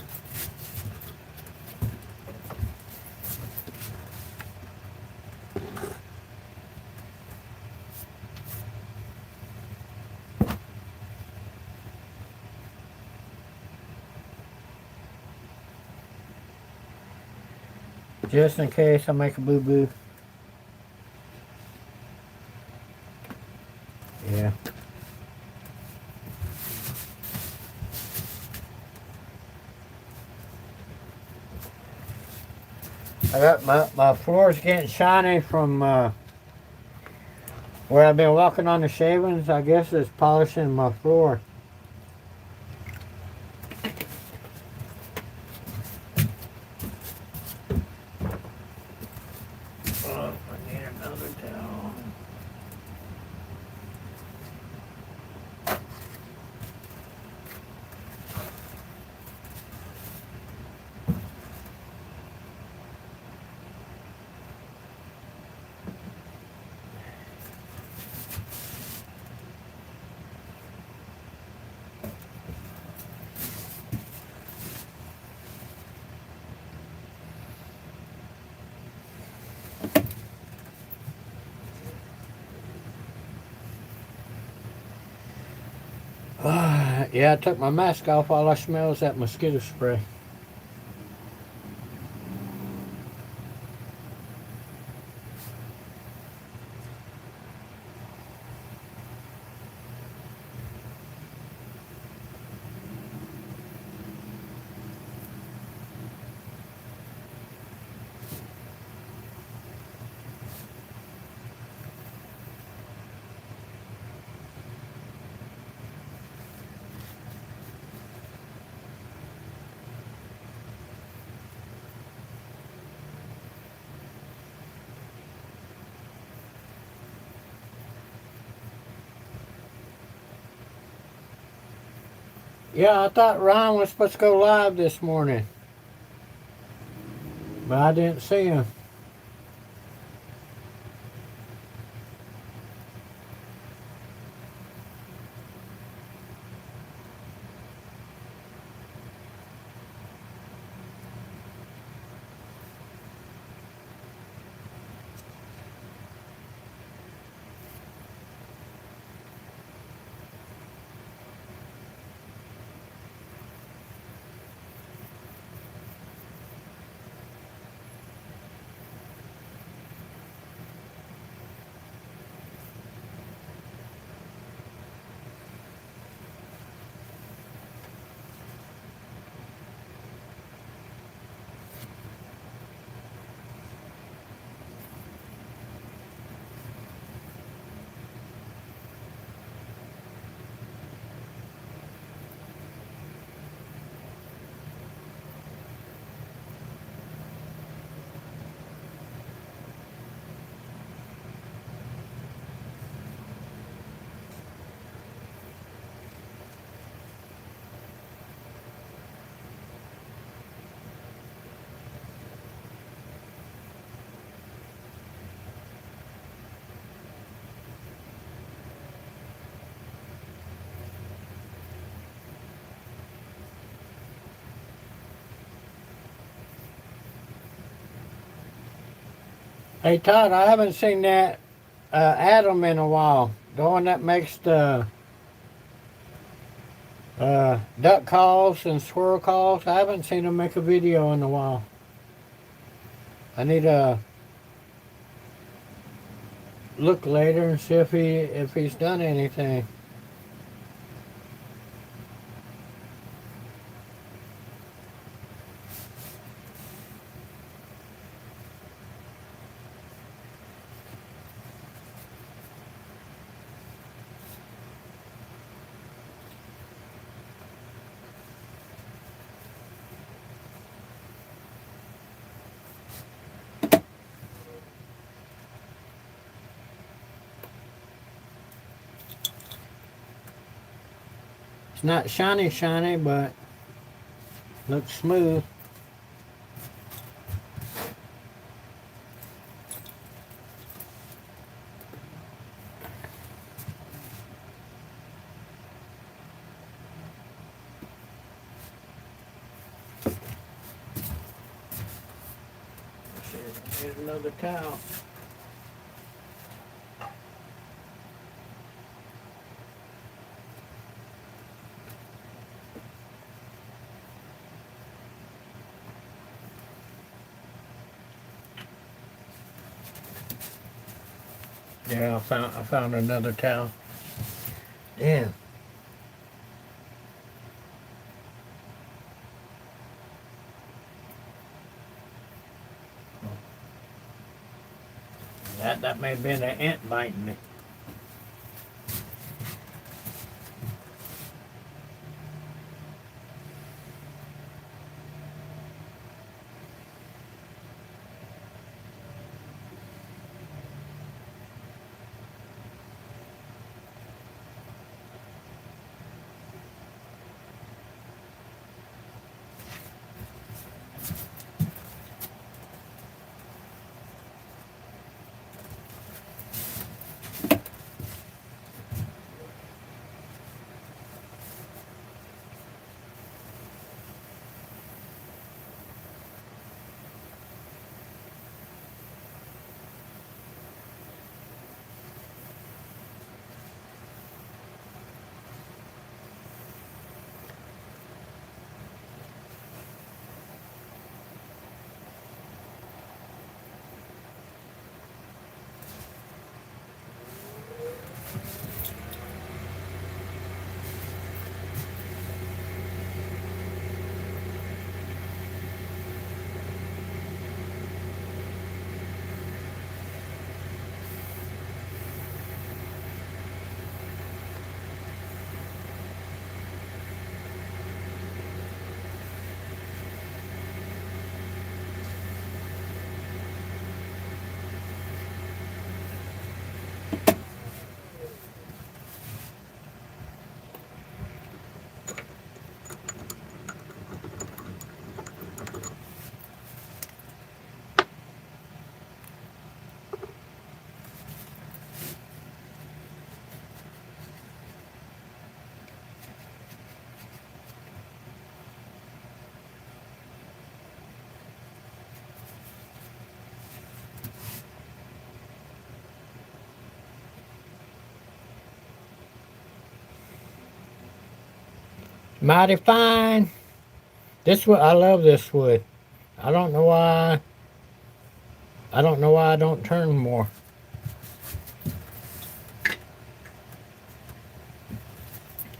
Just in case I make a boo-boo. Yeah. I got my floor's getting shiny from where I've been walking on the shavings. I guess it's polishing my floor. Yeah, I took my mask off. All I smell is that mosquito spray. Yeah, I thought Ryan was supposed to go live this morning, but I didn't see him. Hey Todd, I haven't seen that Adam in a while. The one that makes the duck calls and squirrel calls. I haven't seen him make a video in a while. I need to look later and see if he's done anything. It's not shiny, but looks smooth. Here's another towel. Yeah, I found another towel. Damn. That may have been an ant biting me. Mighty fine. This wood, I love this wood. I don't know why. I don't know why I don't turn more.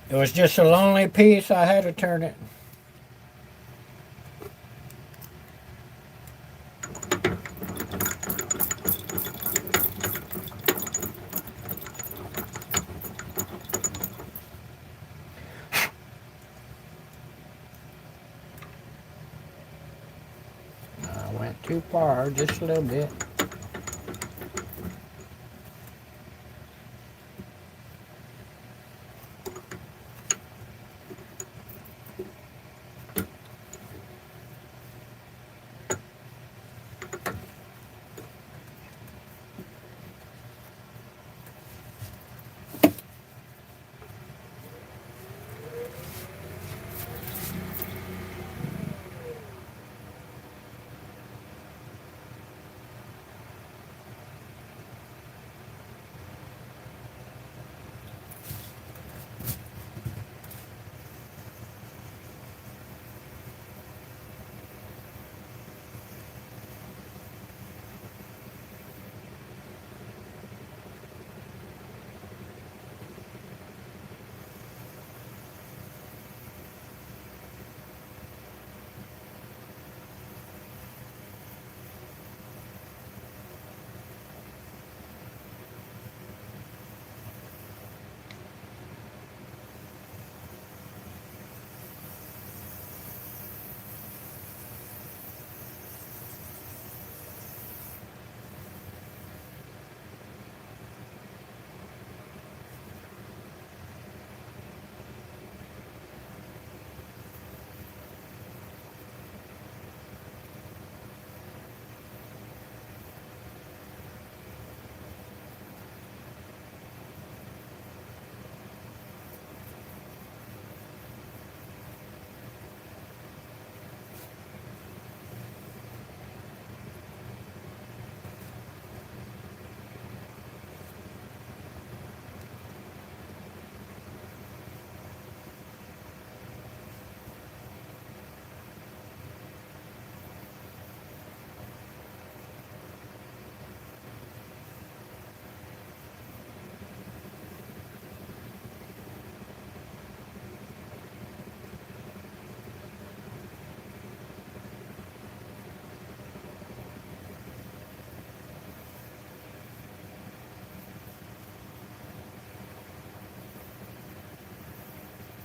It was just a lonely piece. I had to turn it. I went too far, just a little bit.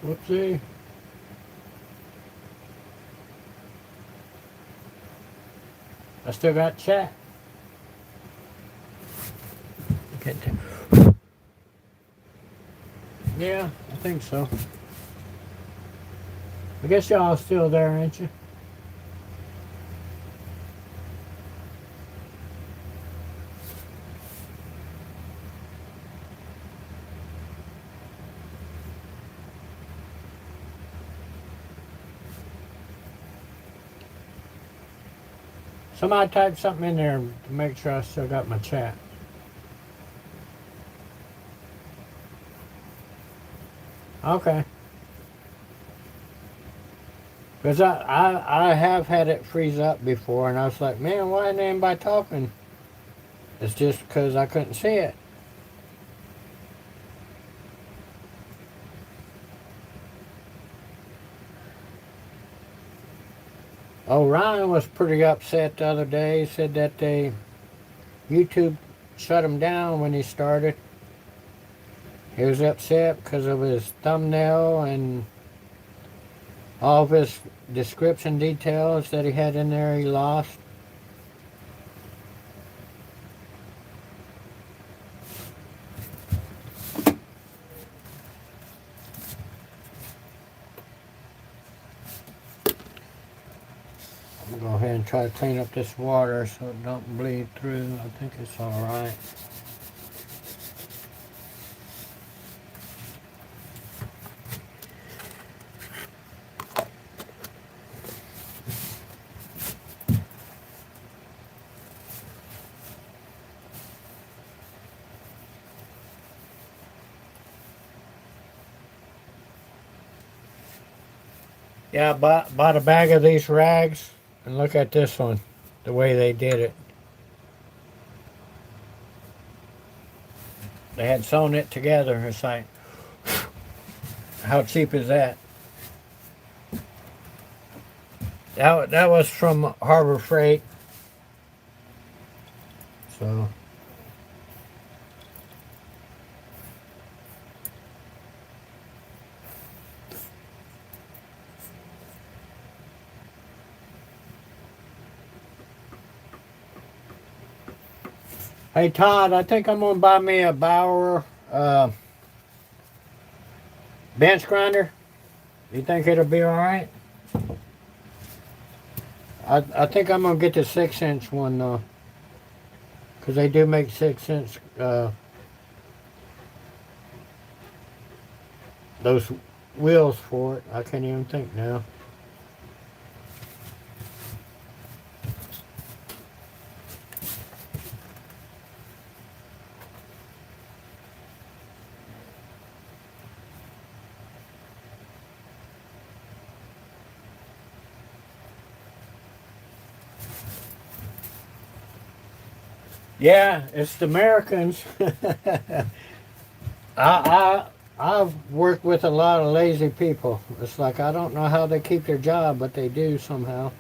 Whoopsie. I still got chat. Yeah, I think so. I guess y'all still there, ain't you? Somebody type something in there to make sure I still got my chat. Okay. Because I have had it freeze up before, and I was like, man, why ain't anybody talking? It's just because I couldn't see it. Orion was pretty upset the other day. He said that YouTube shut him down when he started. He was upset because of his thumbnail and all of his description details that he had in there he lost. I'm going to go ahead and try to clean up this water so it don't bleed through. I think it's all right. Yeah, I bought a bag of these rags, and look at this one, the way they did it. They had sewn it together. It's like, how cheap is that? That was from Harbor Freight. So, hey Todd, I think I'm gonna buy me a Bauer bench grinder. You think it'll be all right? I think I'm gonna get the 6-inch one though, cause they do make 6-inch those wheels for it. I can't even think now. Yeah, it's the Americans. I've worked with a lot of lazy people. It's like I don't know how they keep their job, but they do somehow.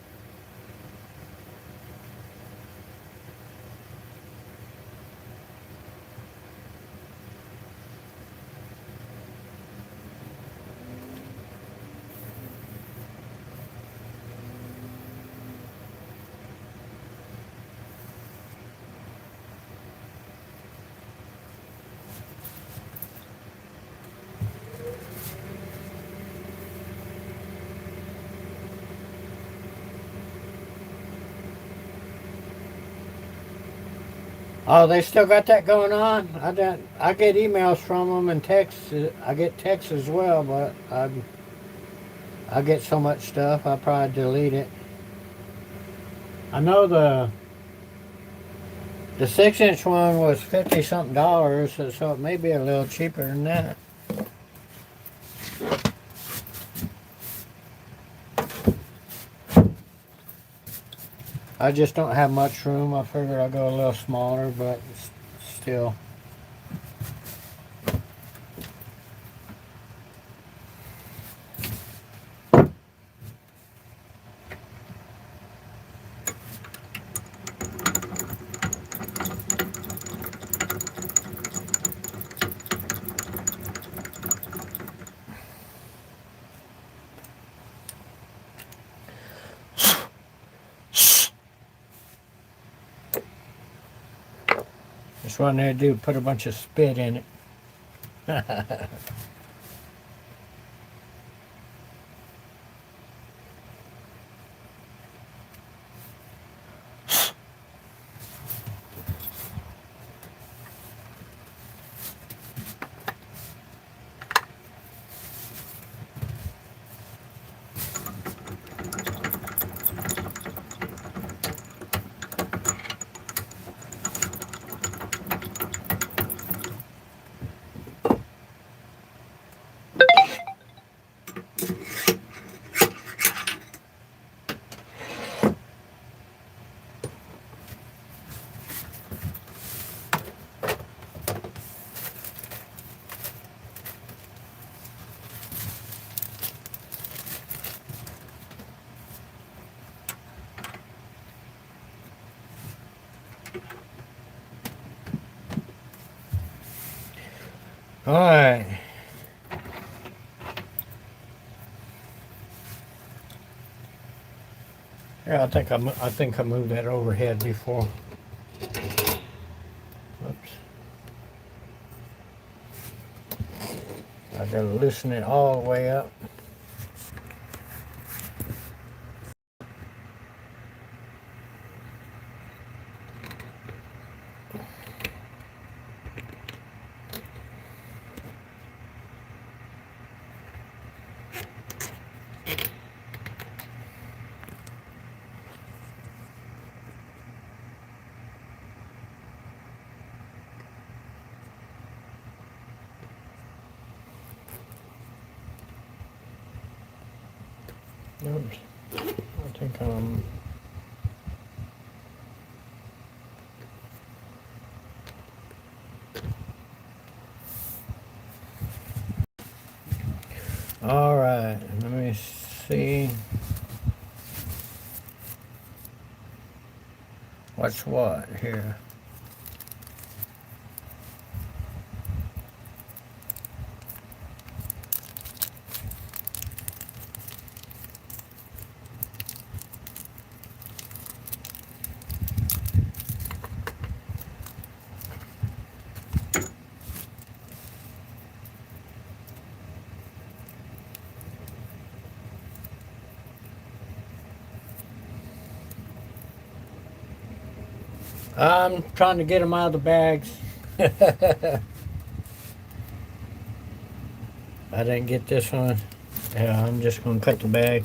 Oh, they still got that going on. I don't. I get emails from them and texts. I get texts as well, but I get so much stuff. I probably delete it. I know the 6-inch one was 50 something dollars, so it may be a little cheaper than that. I just don't have much room. I figured I'll go a little smaller, but still. That's what they do, put a bunch of spit in it. All right. Yeah, I think I moved that overhead before. Oops. I gotta loosen it all the way up. Oops. I think I'm... All right, let me see what's what here. I'm trying to get them out of the bags. I didn't get this one. Yeah, I'm just going to cut the bag.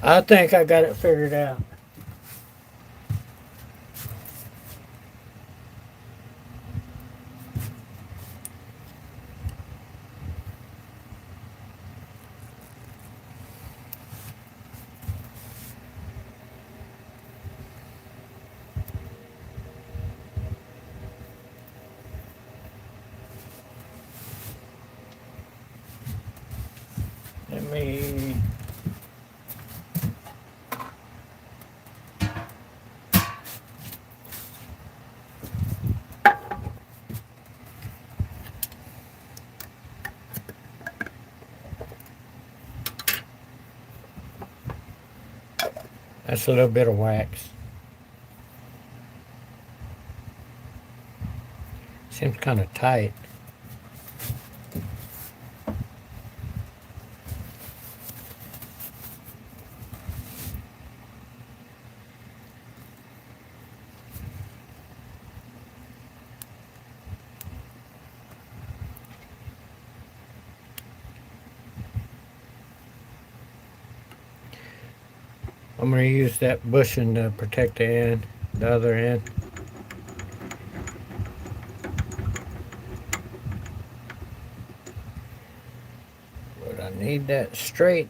I think I got it figured out. Let me... That's a little bit of wax. Seems kind of tight. I'm going to use that bushing to protect the other end. But I need that straight.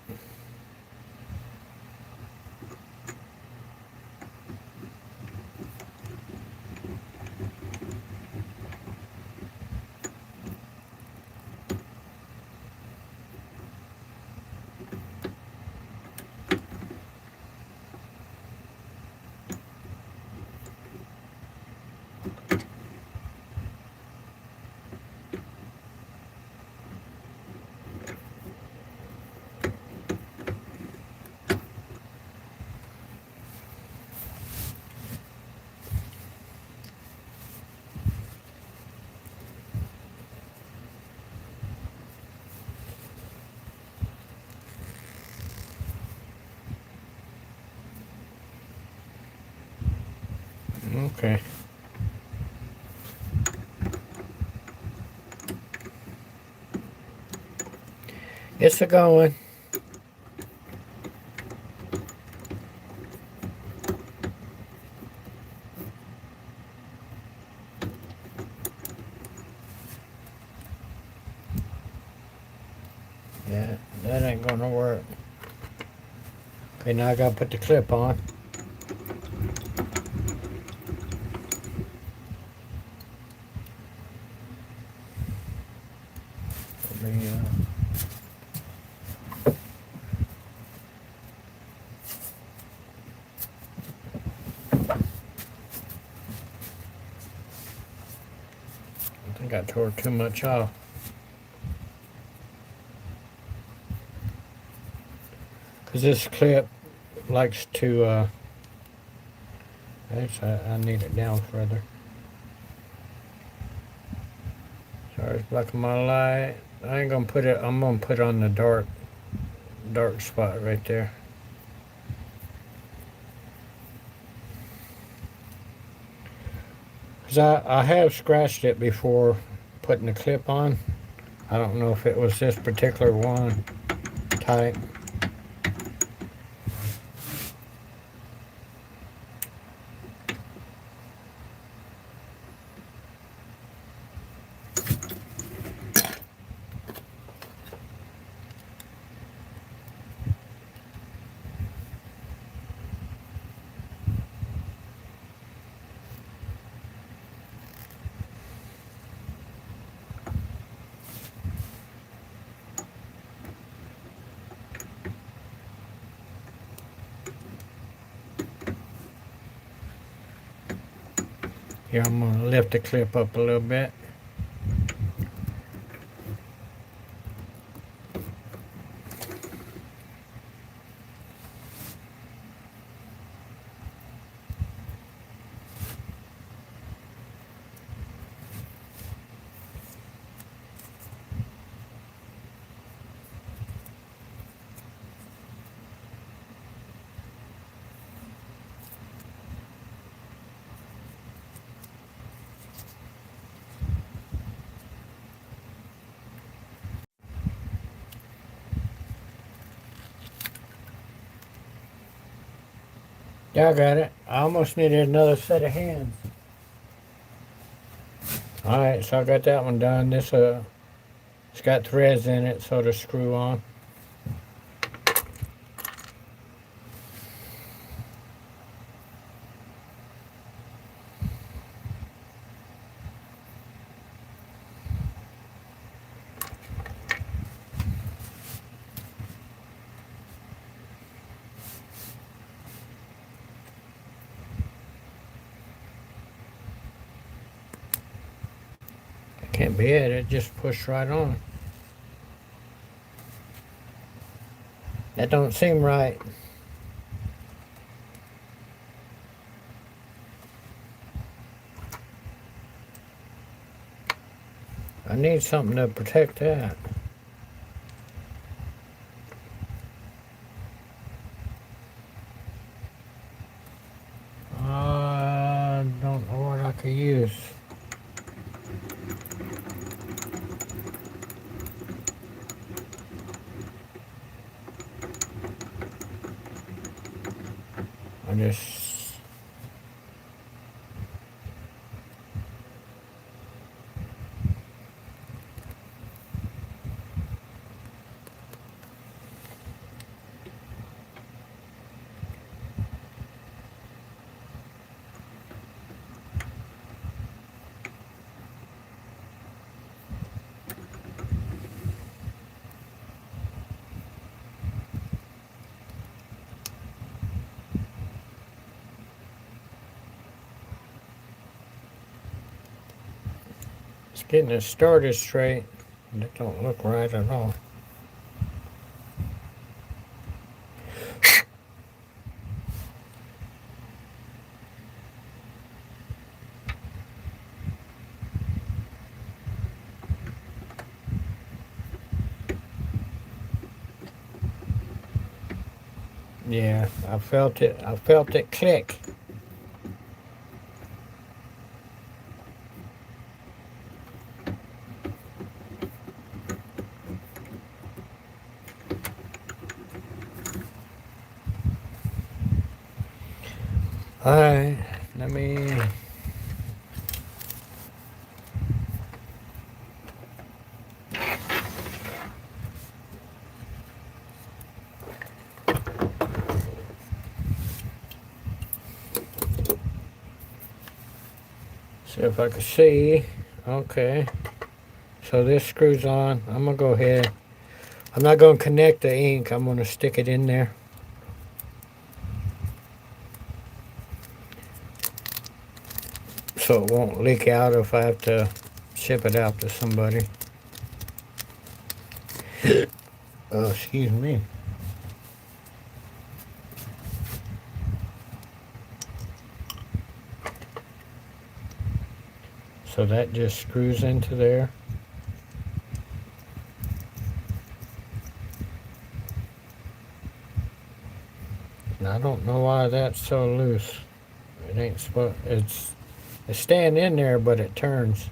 Okay. It's a going. Yeah, that ain't gonna work. Okay, now I gotta put the clip on. think I tore too much off. Because this clip likes to, I need it down further. Sorry, it's blocking my light. I ain't gonna put it, I'm gonna put it on the dark spot right there. Because I have scratched it before putting the clip on. I don't know if it was this particular one type. Here, I'm going to lift the clip up a little bit. Yeah, I got it. I almost needed another set of hands. Alright, so I got that one done. This it's got threads in it, so to screw on. Can't be it just pushed right on. That don't seem right. I need something to protect that. I don't know what I could use. I just getting it started straight. That don't look right at all. Yeah, I felt it. I felt it click. Alright, let me see if I can see. Okay, so this screws on. I'm gonna go ahead. I'm not gonna connect the ink. I'm gonna stick it in there. So it won't leak out if I have to ship it out to somebody. Oh, excuse me. So that just screws into there. And I don't know why that's so loose. It ain't supposed. It's staying in there, but it turns.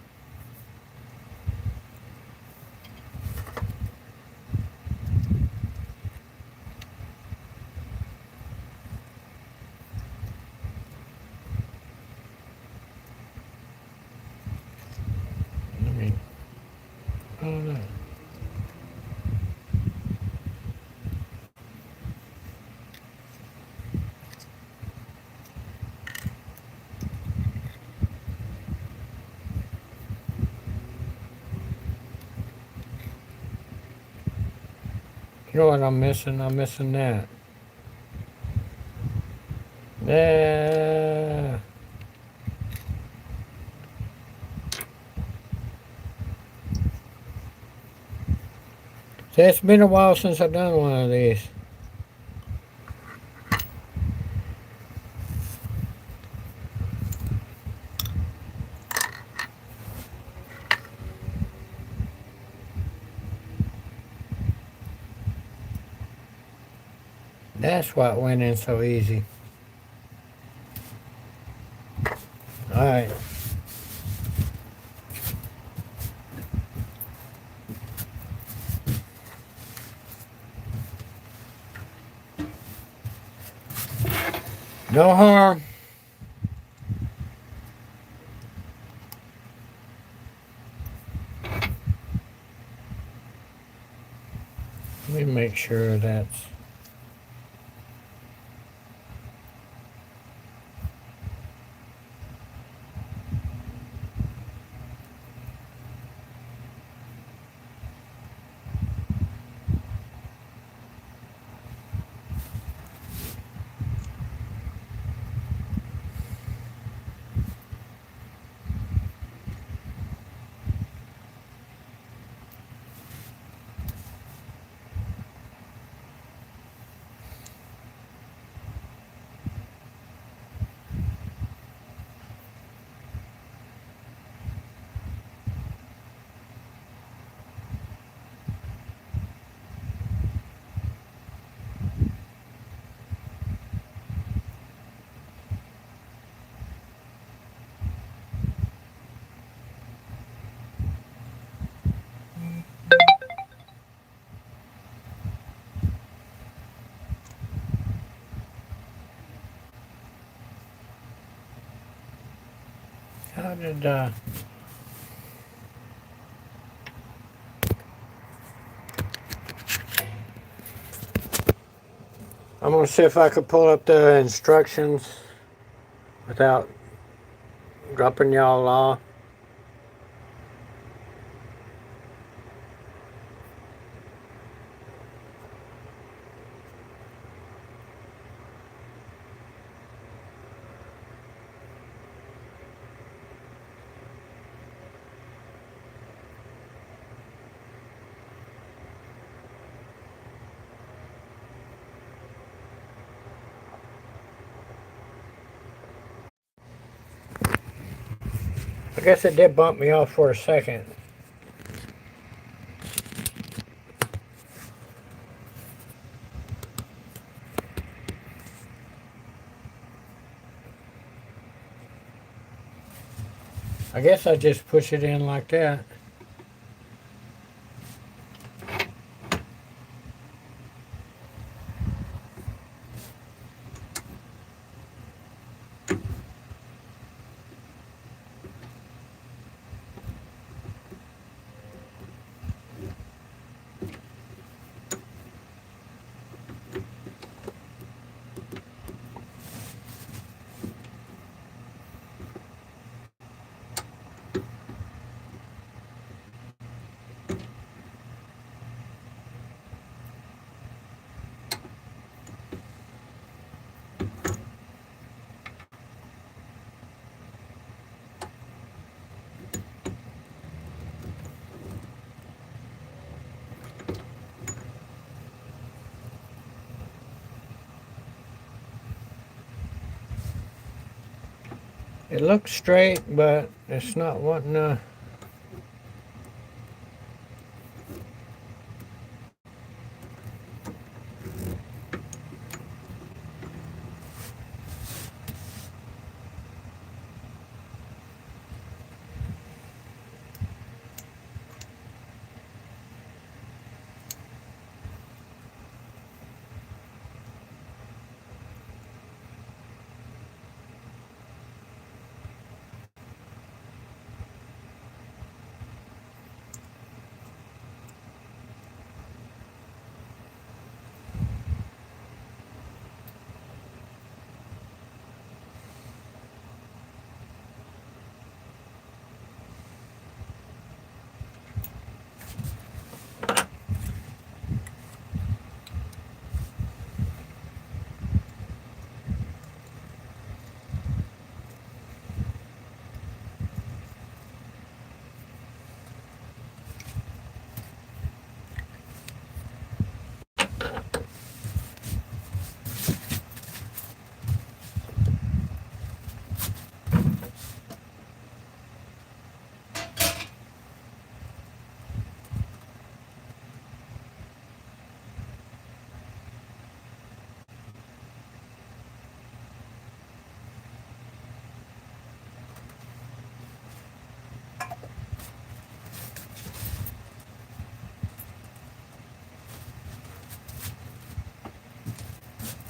Let me. Oh no. You know what I'm missing? I'm missing that. Yeah. See, it's been a while since I've done one of these. That's why it went in so easy. Alright. No harm. Let me make sure that's. How did I'm gonna see if I could pull up the instructions without dropping y'all off. I guess it did bump me off for a second. I guess I just push it in like that. It looks straight, but it's not wanting to.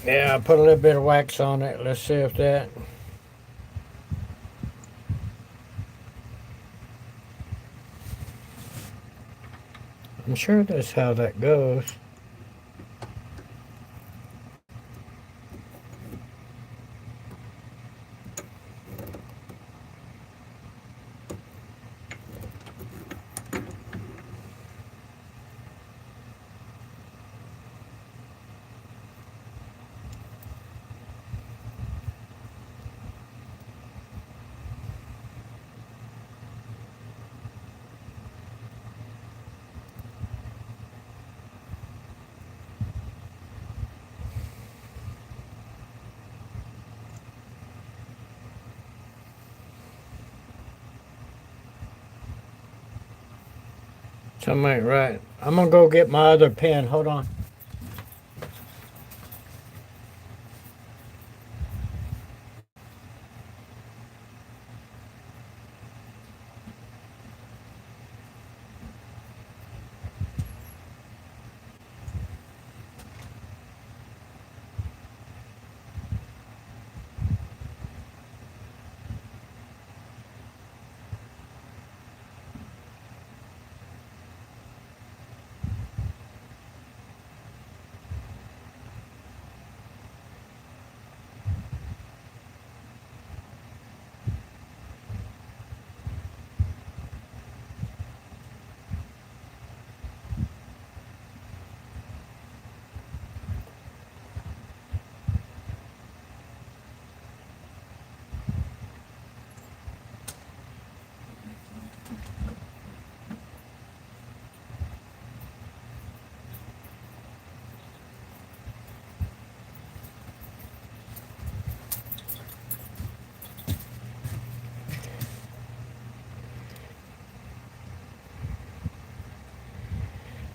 Yeah, I put a little bit of wax on it. Let's see if that. I'm sure that's how that goes. Something ain't right. I'm gonna go get my other pen. Hold on.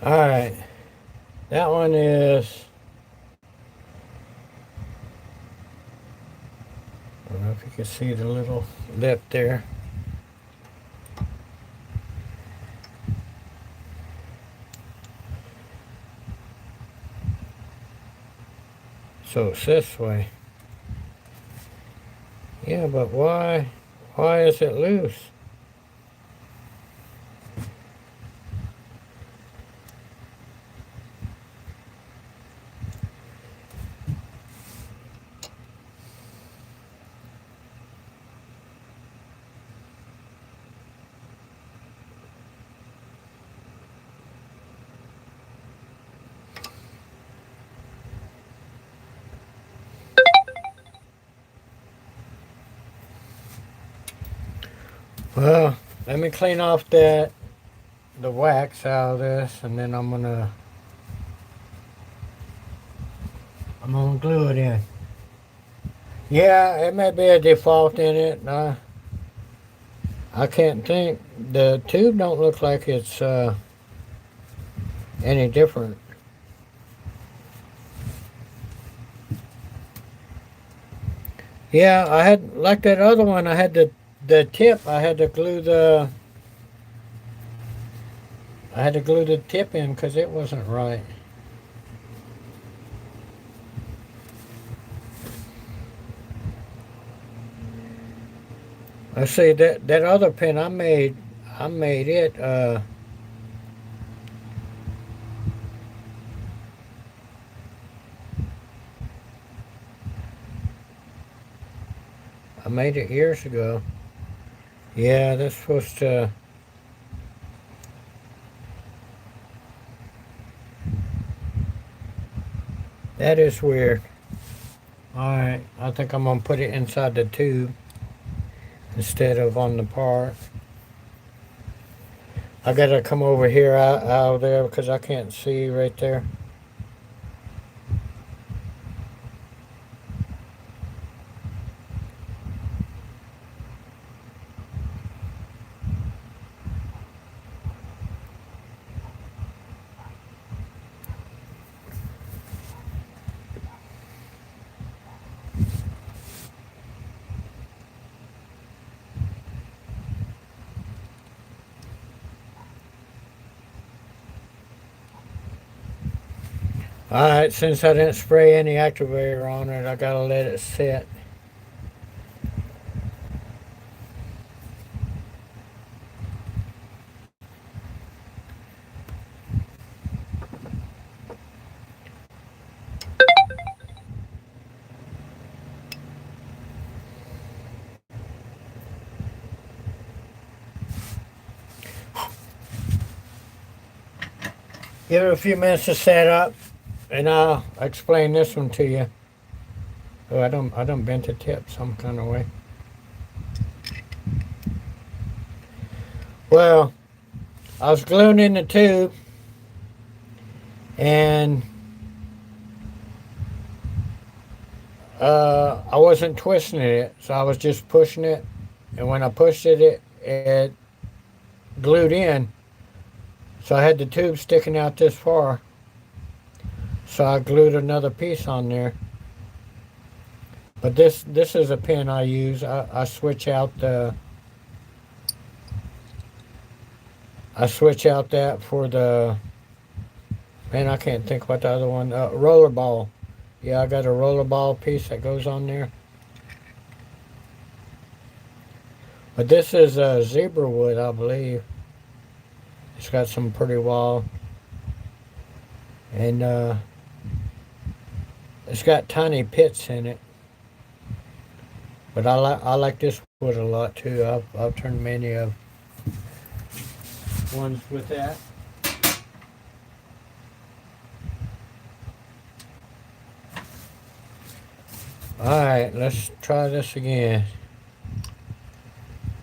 All right. That one is. I don't know if you can see the little lip there. So it's this way. Yeah, but why? Why is it loose? Well, let me clean off the wax out of this, and then I'm gonna glue it in. Yeah, it may be a default in it. I can't think. The tube don't look like it's any different. Yeah, I had like that other one. I had the tip. I had to glue the tip in because it wasn't right. I see that other pin I made. I made it. I made it years ago. Yeah, that's supposed to. That is weird. All right, I think I'm gonna put it inside the tube instead of on the part. I gotta come over here out of there because I can't see right there. All right, since I didn't spray any activator on it, I gotta let it sit. Give it a few minutes to set up, and I'll explain this one to you. Oh, I don't bent the tip some kind of way. Well, I was gluing in the tube, and I wasn't twisting it, so I was just pushing it. And when I pushed it, it glued in. So I had the tube sticking out this far. So I glued another piece on there. But this is a pin I use. I switch out that for the man. I can't think what the other one. Roller ball. Yeah, I got a roller ball piece that goes on there. But this is zebra wood, I believe. It's got some pretty wall, and it's got tiny pits in it. But I like this wood a lot too. I've turned many of ones with that. All right, let's try this again.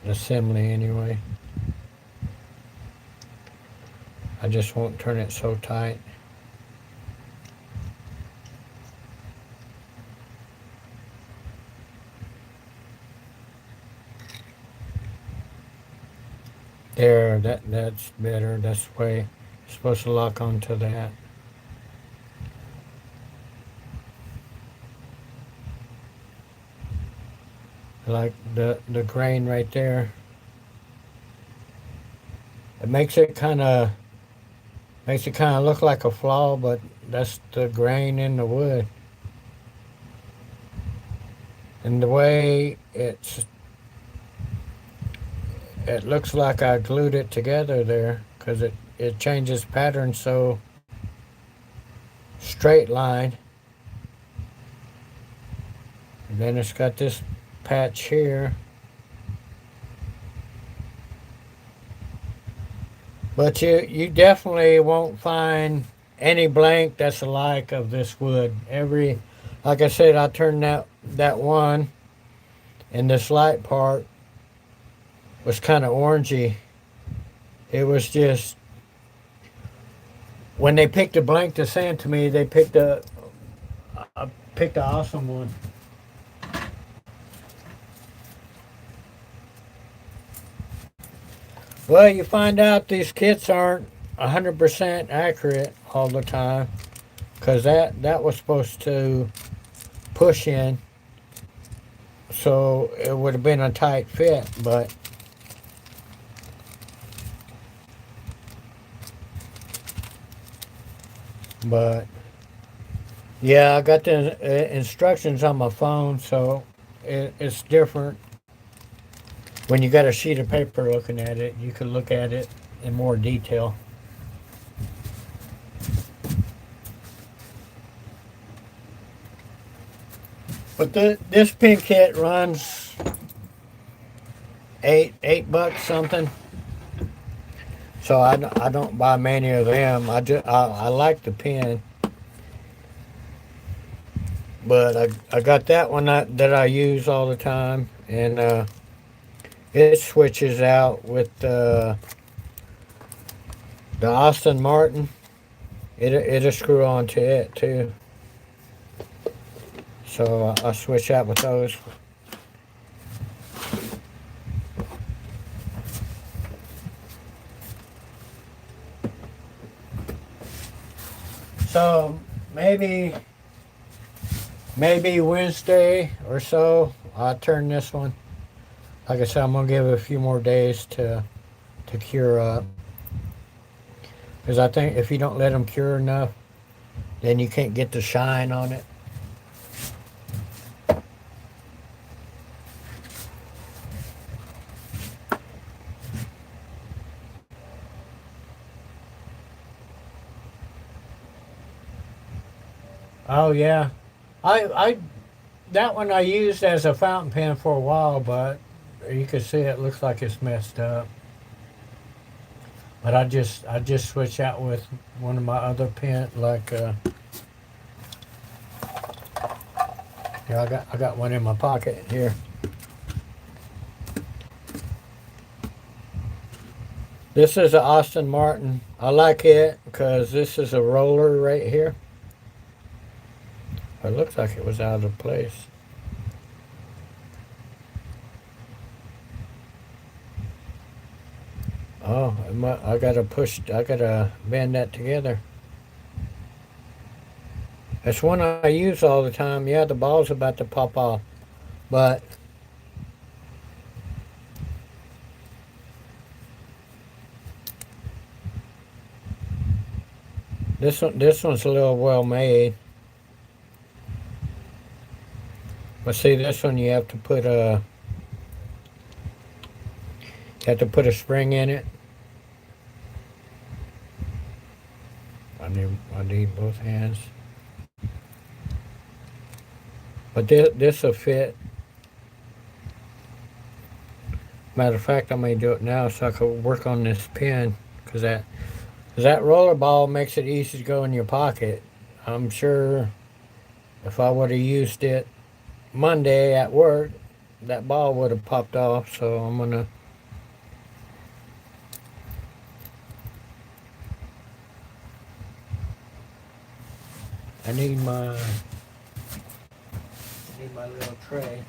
Assembly anyway. I just won't turn it so tight. There, that's better. That's the way it's supposed to lock onto that. Like the grain right there. It makes it kind of look like a flaw, but that's the grain in the wood. And the way it looks like I glued it together there because it changes pattern so straight line. And then it's got this patch here. But you definitely won't find any blank that's alike of this wood. Like I said, I turned that one, and this light part was kind of orangey. It was just when they picked a blank to send to me, they picked a awesome one. Well, you find out these kits aren't 100% accurate all the time, because that was supposed to push in, so it would have been a tight fit. But yeah, I got the instructions on my phone, so it's different. When you got a sheet of paper looking at it, you can look at it in more detail. But this pin kit runs eight bucks something. So I don't buy many of them. I like the pin, but I got that one that I use all the time, and it switches out with the Austin Martin. It'll screw onto it too. So I switch out with those. So maybe Wednesday or so I'll turn this one. Like I said, I'm gonna give it a few more days to cure up. Because I think if you don't let them cure enough, then you can't get the shine on it. Oh yeah, I that one I used as a fountain pen for a while, but you can see it looks like it's messed up. But I just switch out with one of my other pen, like yeah, I got one in my pocket here. This is a Austin Martin. I like it because this is a roller right here. It looks like it was out of place. Oh, I gotta bend that together. That's one I use all the time. Yeah, the ball's about to pop off, but this one's a little well made. But see, this one you have to put a spring in it. I need both hands. But this will fit. Matter of fact, I may do it now so I can work on this pen, because that roller ball makes it easy to go in your pocket. I'm sure if I would have used it Monday at work, that ball would have popped off. So I need my little tray.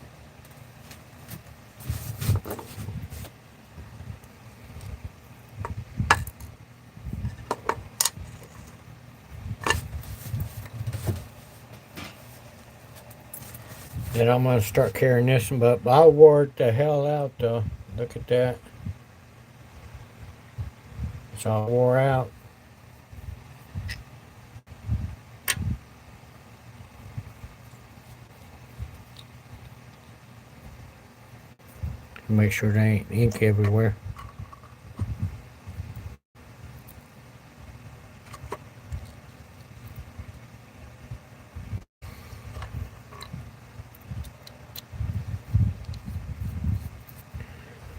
Then I'm gonna start carrying this one, but I wore it the hell out though. Look at that. It's all wore out. Make sure there ain't ink everywhere.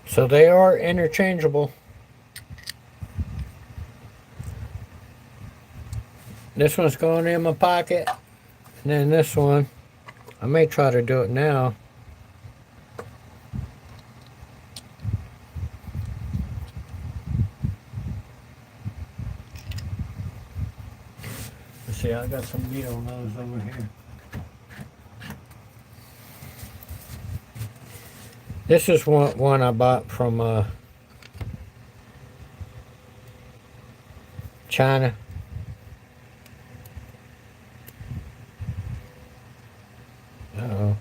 So they are interchangeable. This one's going in my pocket, and then this one, I may try to do it now. Let's see, I got some needle nose over here. This is one I bought from China. Uh-oh.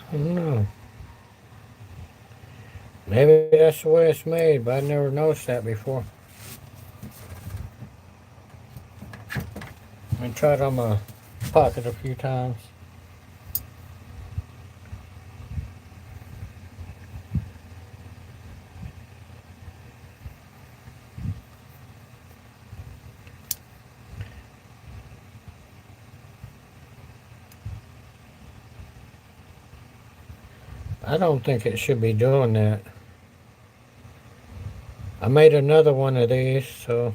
I don't know. Maybe that's the way it's made, but I never noticed that before. I tried on my pocket a few times. I don't think it should be doing that. I made another one of these, so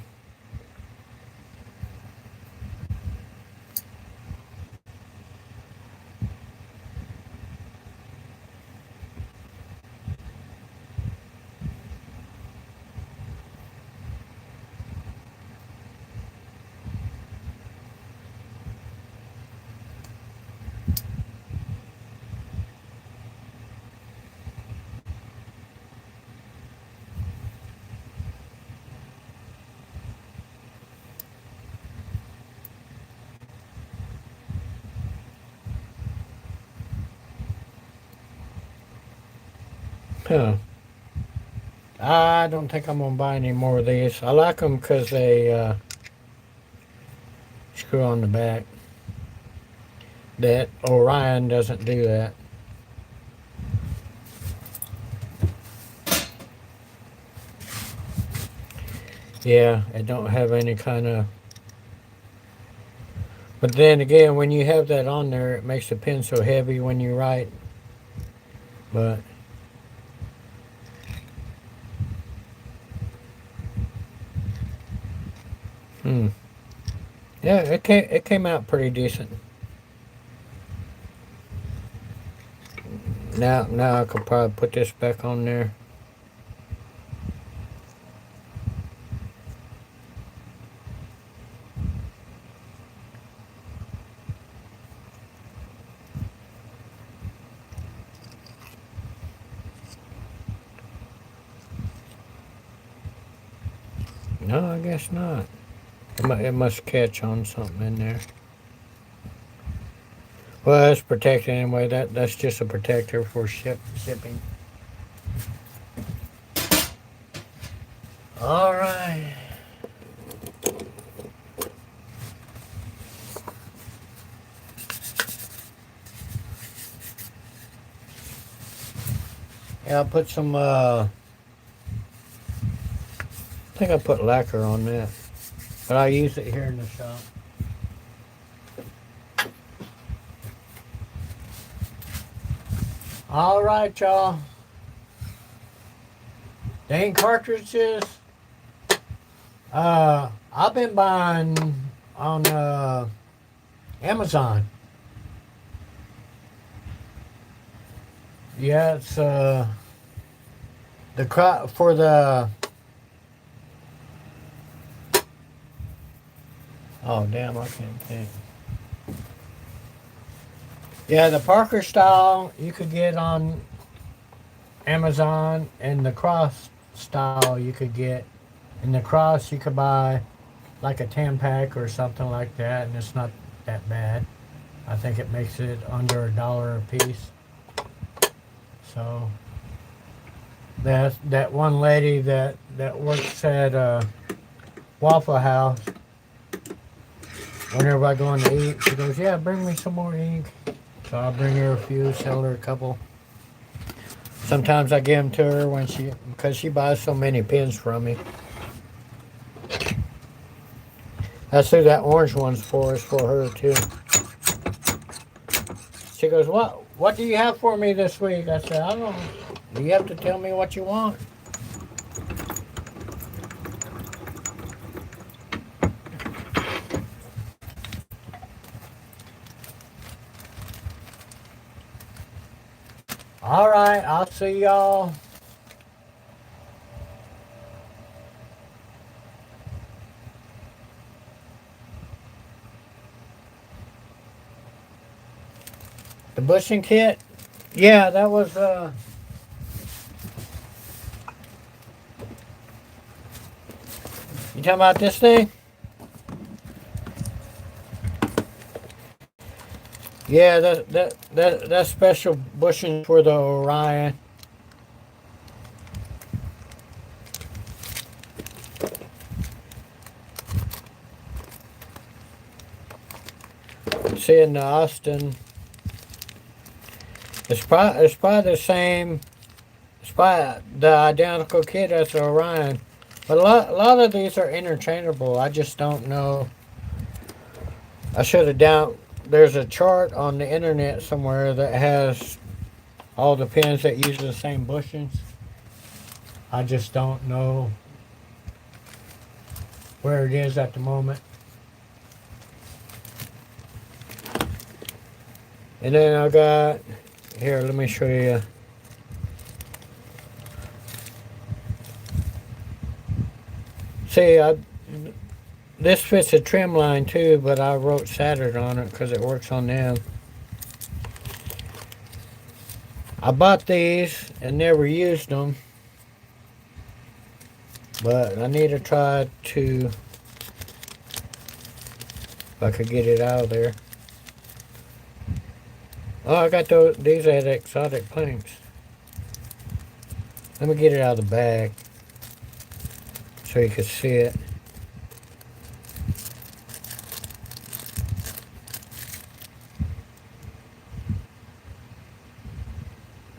huh. I don't think I'm gonna buy any more of these. I like them because they screw on the back. That Orion doesn't do that. Yeah, it don't have any kind of. But then again, when you have that on there, it makes the pen so heavy when you write. But yeah, it came out pretty decent. Now I could probably put this back on there. No, I guess not. It must catch on something in there. Well, it's protected anyway. That's just a protector for shipping. All right. Yeah, I put some. I think I put lacquer on that, but I use it here in the shop. All right, y'all. Dang cartridges. I've been buying on Amazon. Yeah, it's for the. Oh damn! I can't think. Yeah, the Parker style you could get on Amazon, and the cross style you could get. In the cross, you could buy like a 10-pack or something like that, and it's not that bad. I think it makes it under $1 a piece. So that one lady that works at Waffle House, whenever I go on to eat, she goes, "Yeah, bring me some more ink." So I'll bring her a few, sell her a couple. Sometimes I give them to her because she buys so many pens from me. That's who that orange one's for, is for her too. She goes, what do you have for me this week? I said, I don't know. Do you have to tell me what you want? All right, I'll see y'all. The bushing kit? Yeah, that was, you talking about this thing? Yeah, that's special bushing for the Orion. Seeing the Austin, it's probably the same. It's probably the identical kit as the Orion, but a lot of these are interchangeable. I just don't know. I should have down. There's a chart on the internet somewhere that has all the pins that use the same bushings. I just don't know where it is at the moment. And then I got, here, let me show you. See, this fits a trim line too, but I wrote Saturn on it because it works on them. I bought these and never used them, but I need to try to, if I could get it out of there. Oh, I got these at Exotic Planks. Let me get it out of the bag so you can see it.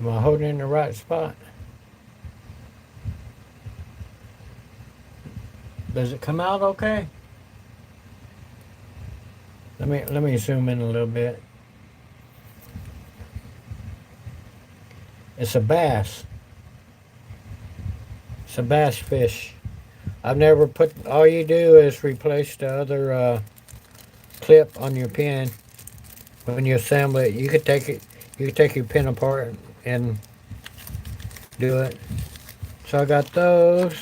Am I holding in the right spot? Does it come out okay? Let me zoom in a little bit. It's a bass. It's a bass fish. I've never put, all you do is replace the other clip on your pin. When you assemble it, you could take your pin apart and do it. So I got those.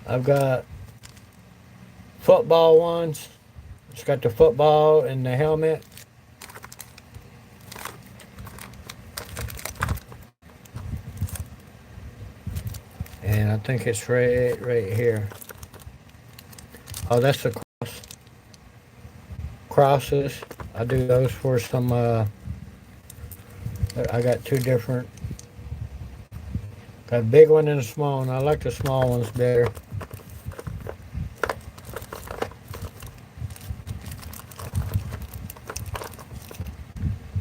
I've got football ones. It's got the football and the helmet. And I think it's right here. Oh, that's the crosses. I do those for some, I got two different. Got a big one and a small one. I like the small ones better.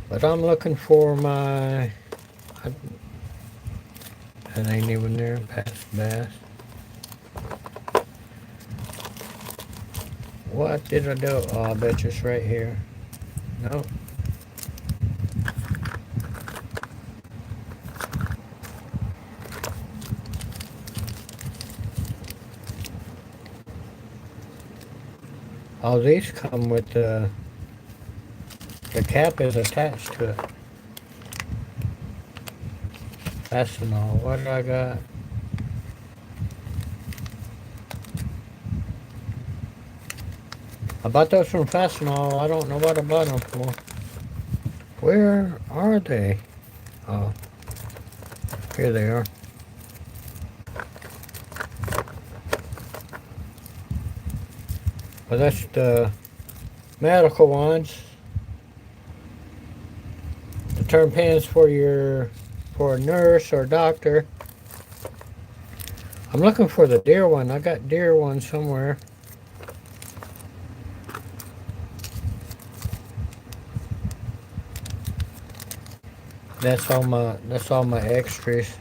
But I'm looking for my, that ain't even there, bass. What did I do? Oh, I bet you it's right here. No. Oh, these come with the cap is attached to it. Fastenal. What do I got? I bought those from Fastenal. I don't know what I bought them for. Where are they? Oh, here they are. Well, that's the medical ones. The turn pins for a nurse or doctor. I'm looking for the deer one. I got deer one somewhere. That's all my extras.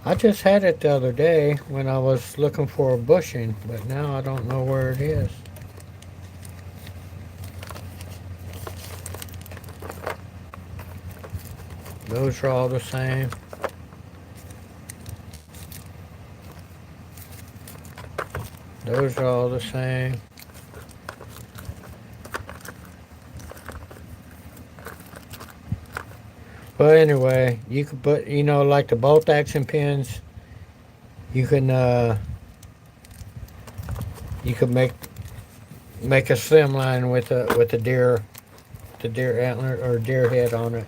I just had it the other day when I was looking for a bushing, but now I don't know where it is. Those are all the same. Those are all the same. But anyway, you could put, like the bolt action pins, you can you could make a slim line with a deer antler or deer head on it.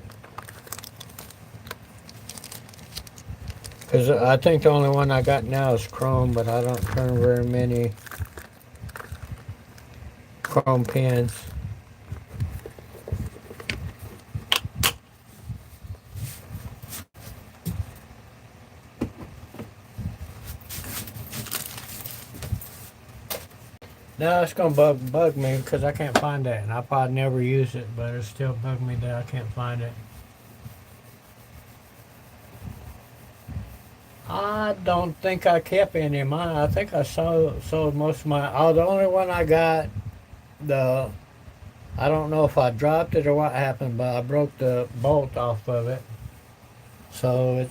Because I think the only one I got now is chrome, but I don't turn very many chrome pins. No, it's gonna bug me because I can't find that, and I probably never use it, but it still bug me that I can't find it. I don't think I kept any of mine. I think I sold most of mine. Oh, the only one I got, I don't know if I dropped it or what happened, but I broke the bolt off of it. So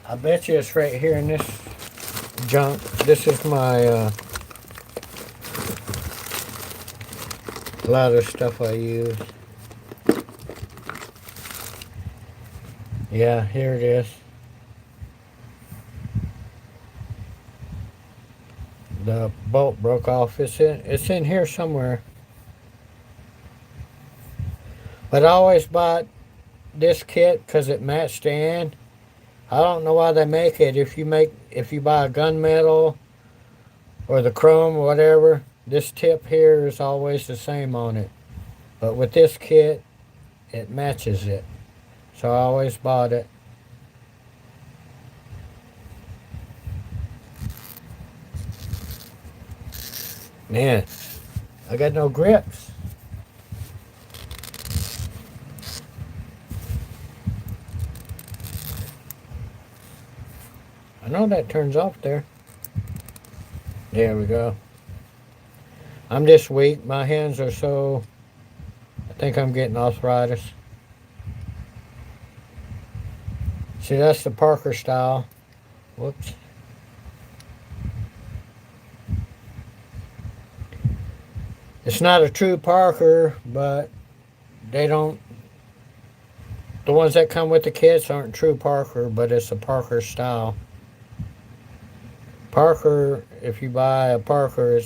I bet you it's right here in this junk. This is my a lot of stuff I use. Yeah, here it is. The bolt broke off. It's in here somewhere. But I always bought this kit because it matched the end. I don't know why they make it. If you buy a gunmetal or the chrome or whatever, this tip here is always the same on it. But with this kit, it matches it. So I always bought it. Man, I got no grips. I know that turns off there. There we go. I'm just weak. My hands are so... I think I'm getting arthritis. See, that's the Parker style. Whoops. It's not a true Parker, but they don't... The ones that come with the kits aren't true Parker, but it's a Parker style. Parker, if you buy a Parker,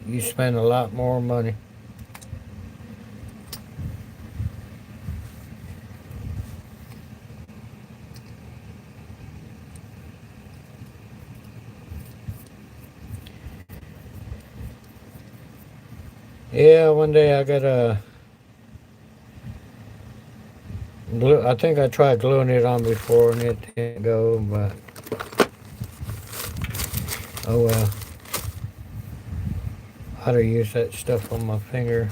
you spend a lot more money. Yeah, one day I got a glue. I think I tried gluing it on before and it didn't go, but oh well. I ought to use that stuff on my finger.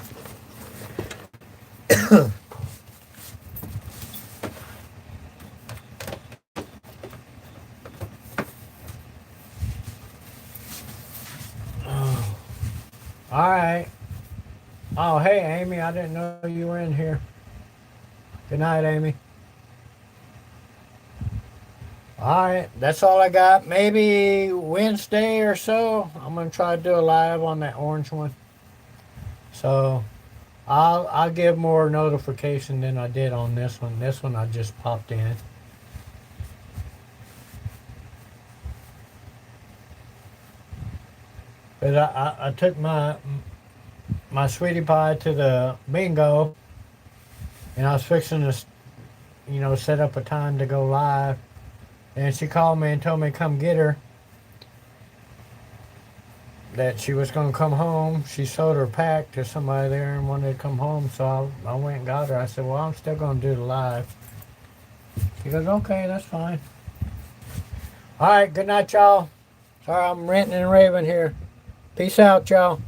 Oh. All right. Oh, hey, Amy, I didn't know you were in here. Good night, Amy. All right, that's all I got. Maybe Wednesday or so, I'm going to try to do a live on that orange one. So I'll give more notification than I did on this one. This one I just popped in. But I took my sweetie pie to the bingo, and I was fixing to, set up a time to go live. And she called me and told me to come get her. That she was going to come home. She sold her pack to somebody there and wanted to come home, so I went and got her. I said, well, I'm still going to do the live. She goes, okay, that's fine. All right, good night, y'all. Sorry, I'm ranting and raving here. Peace out, y'all.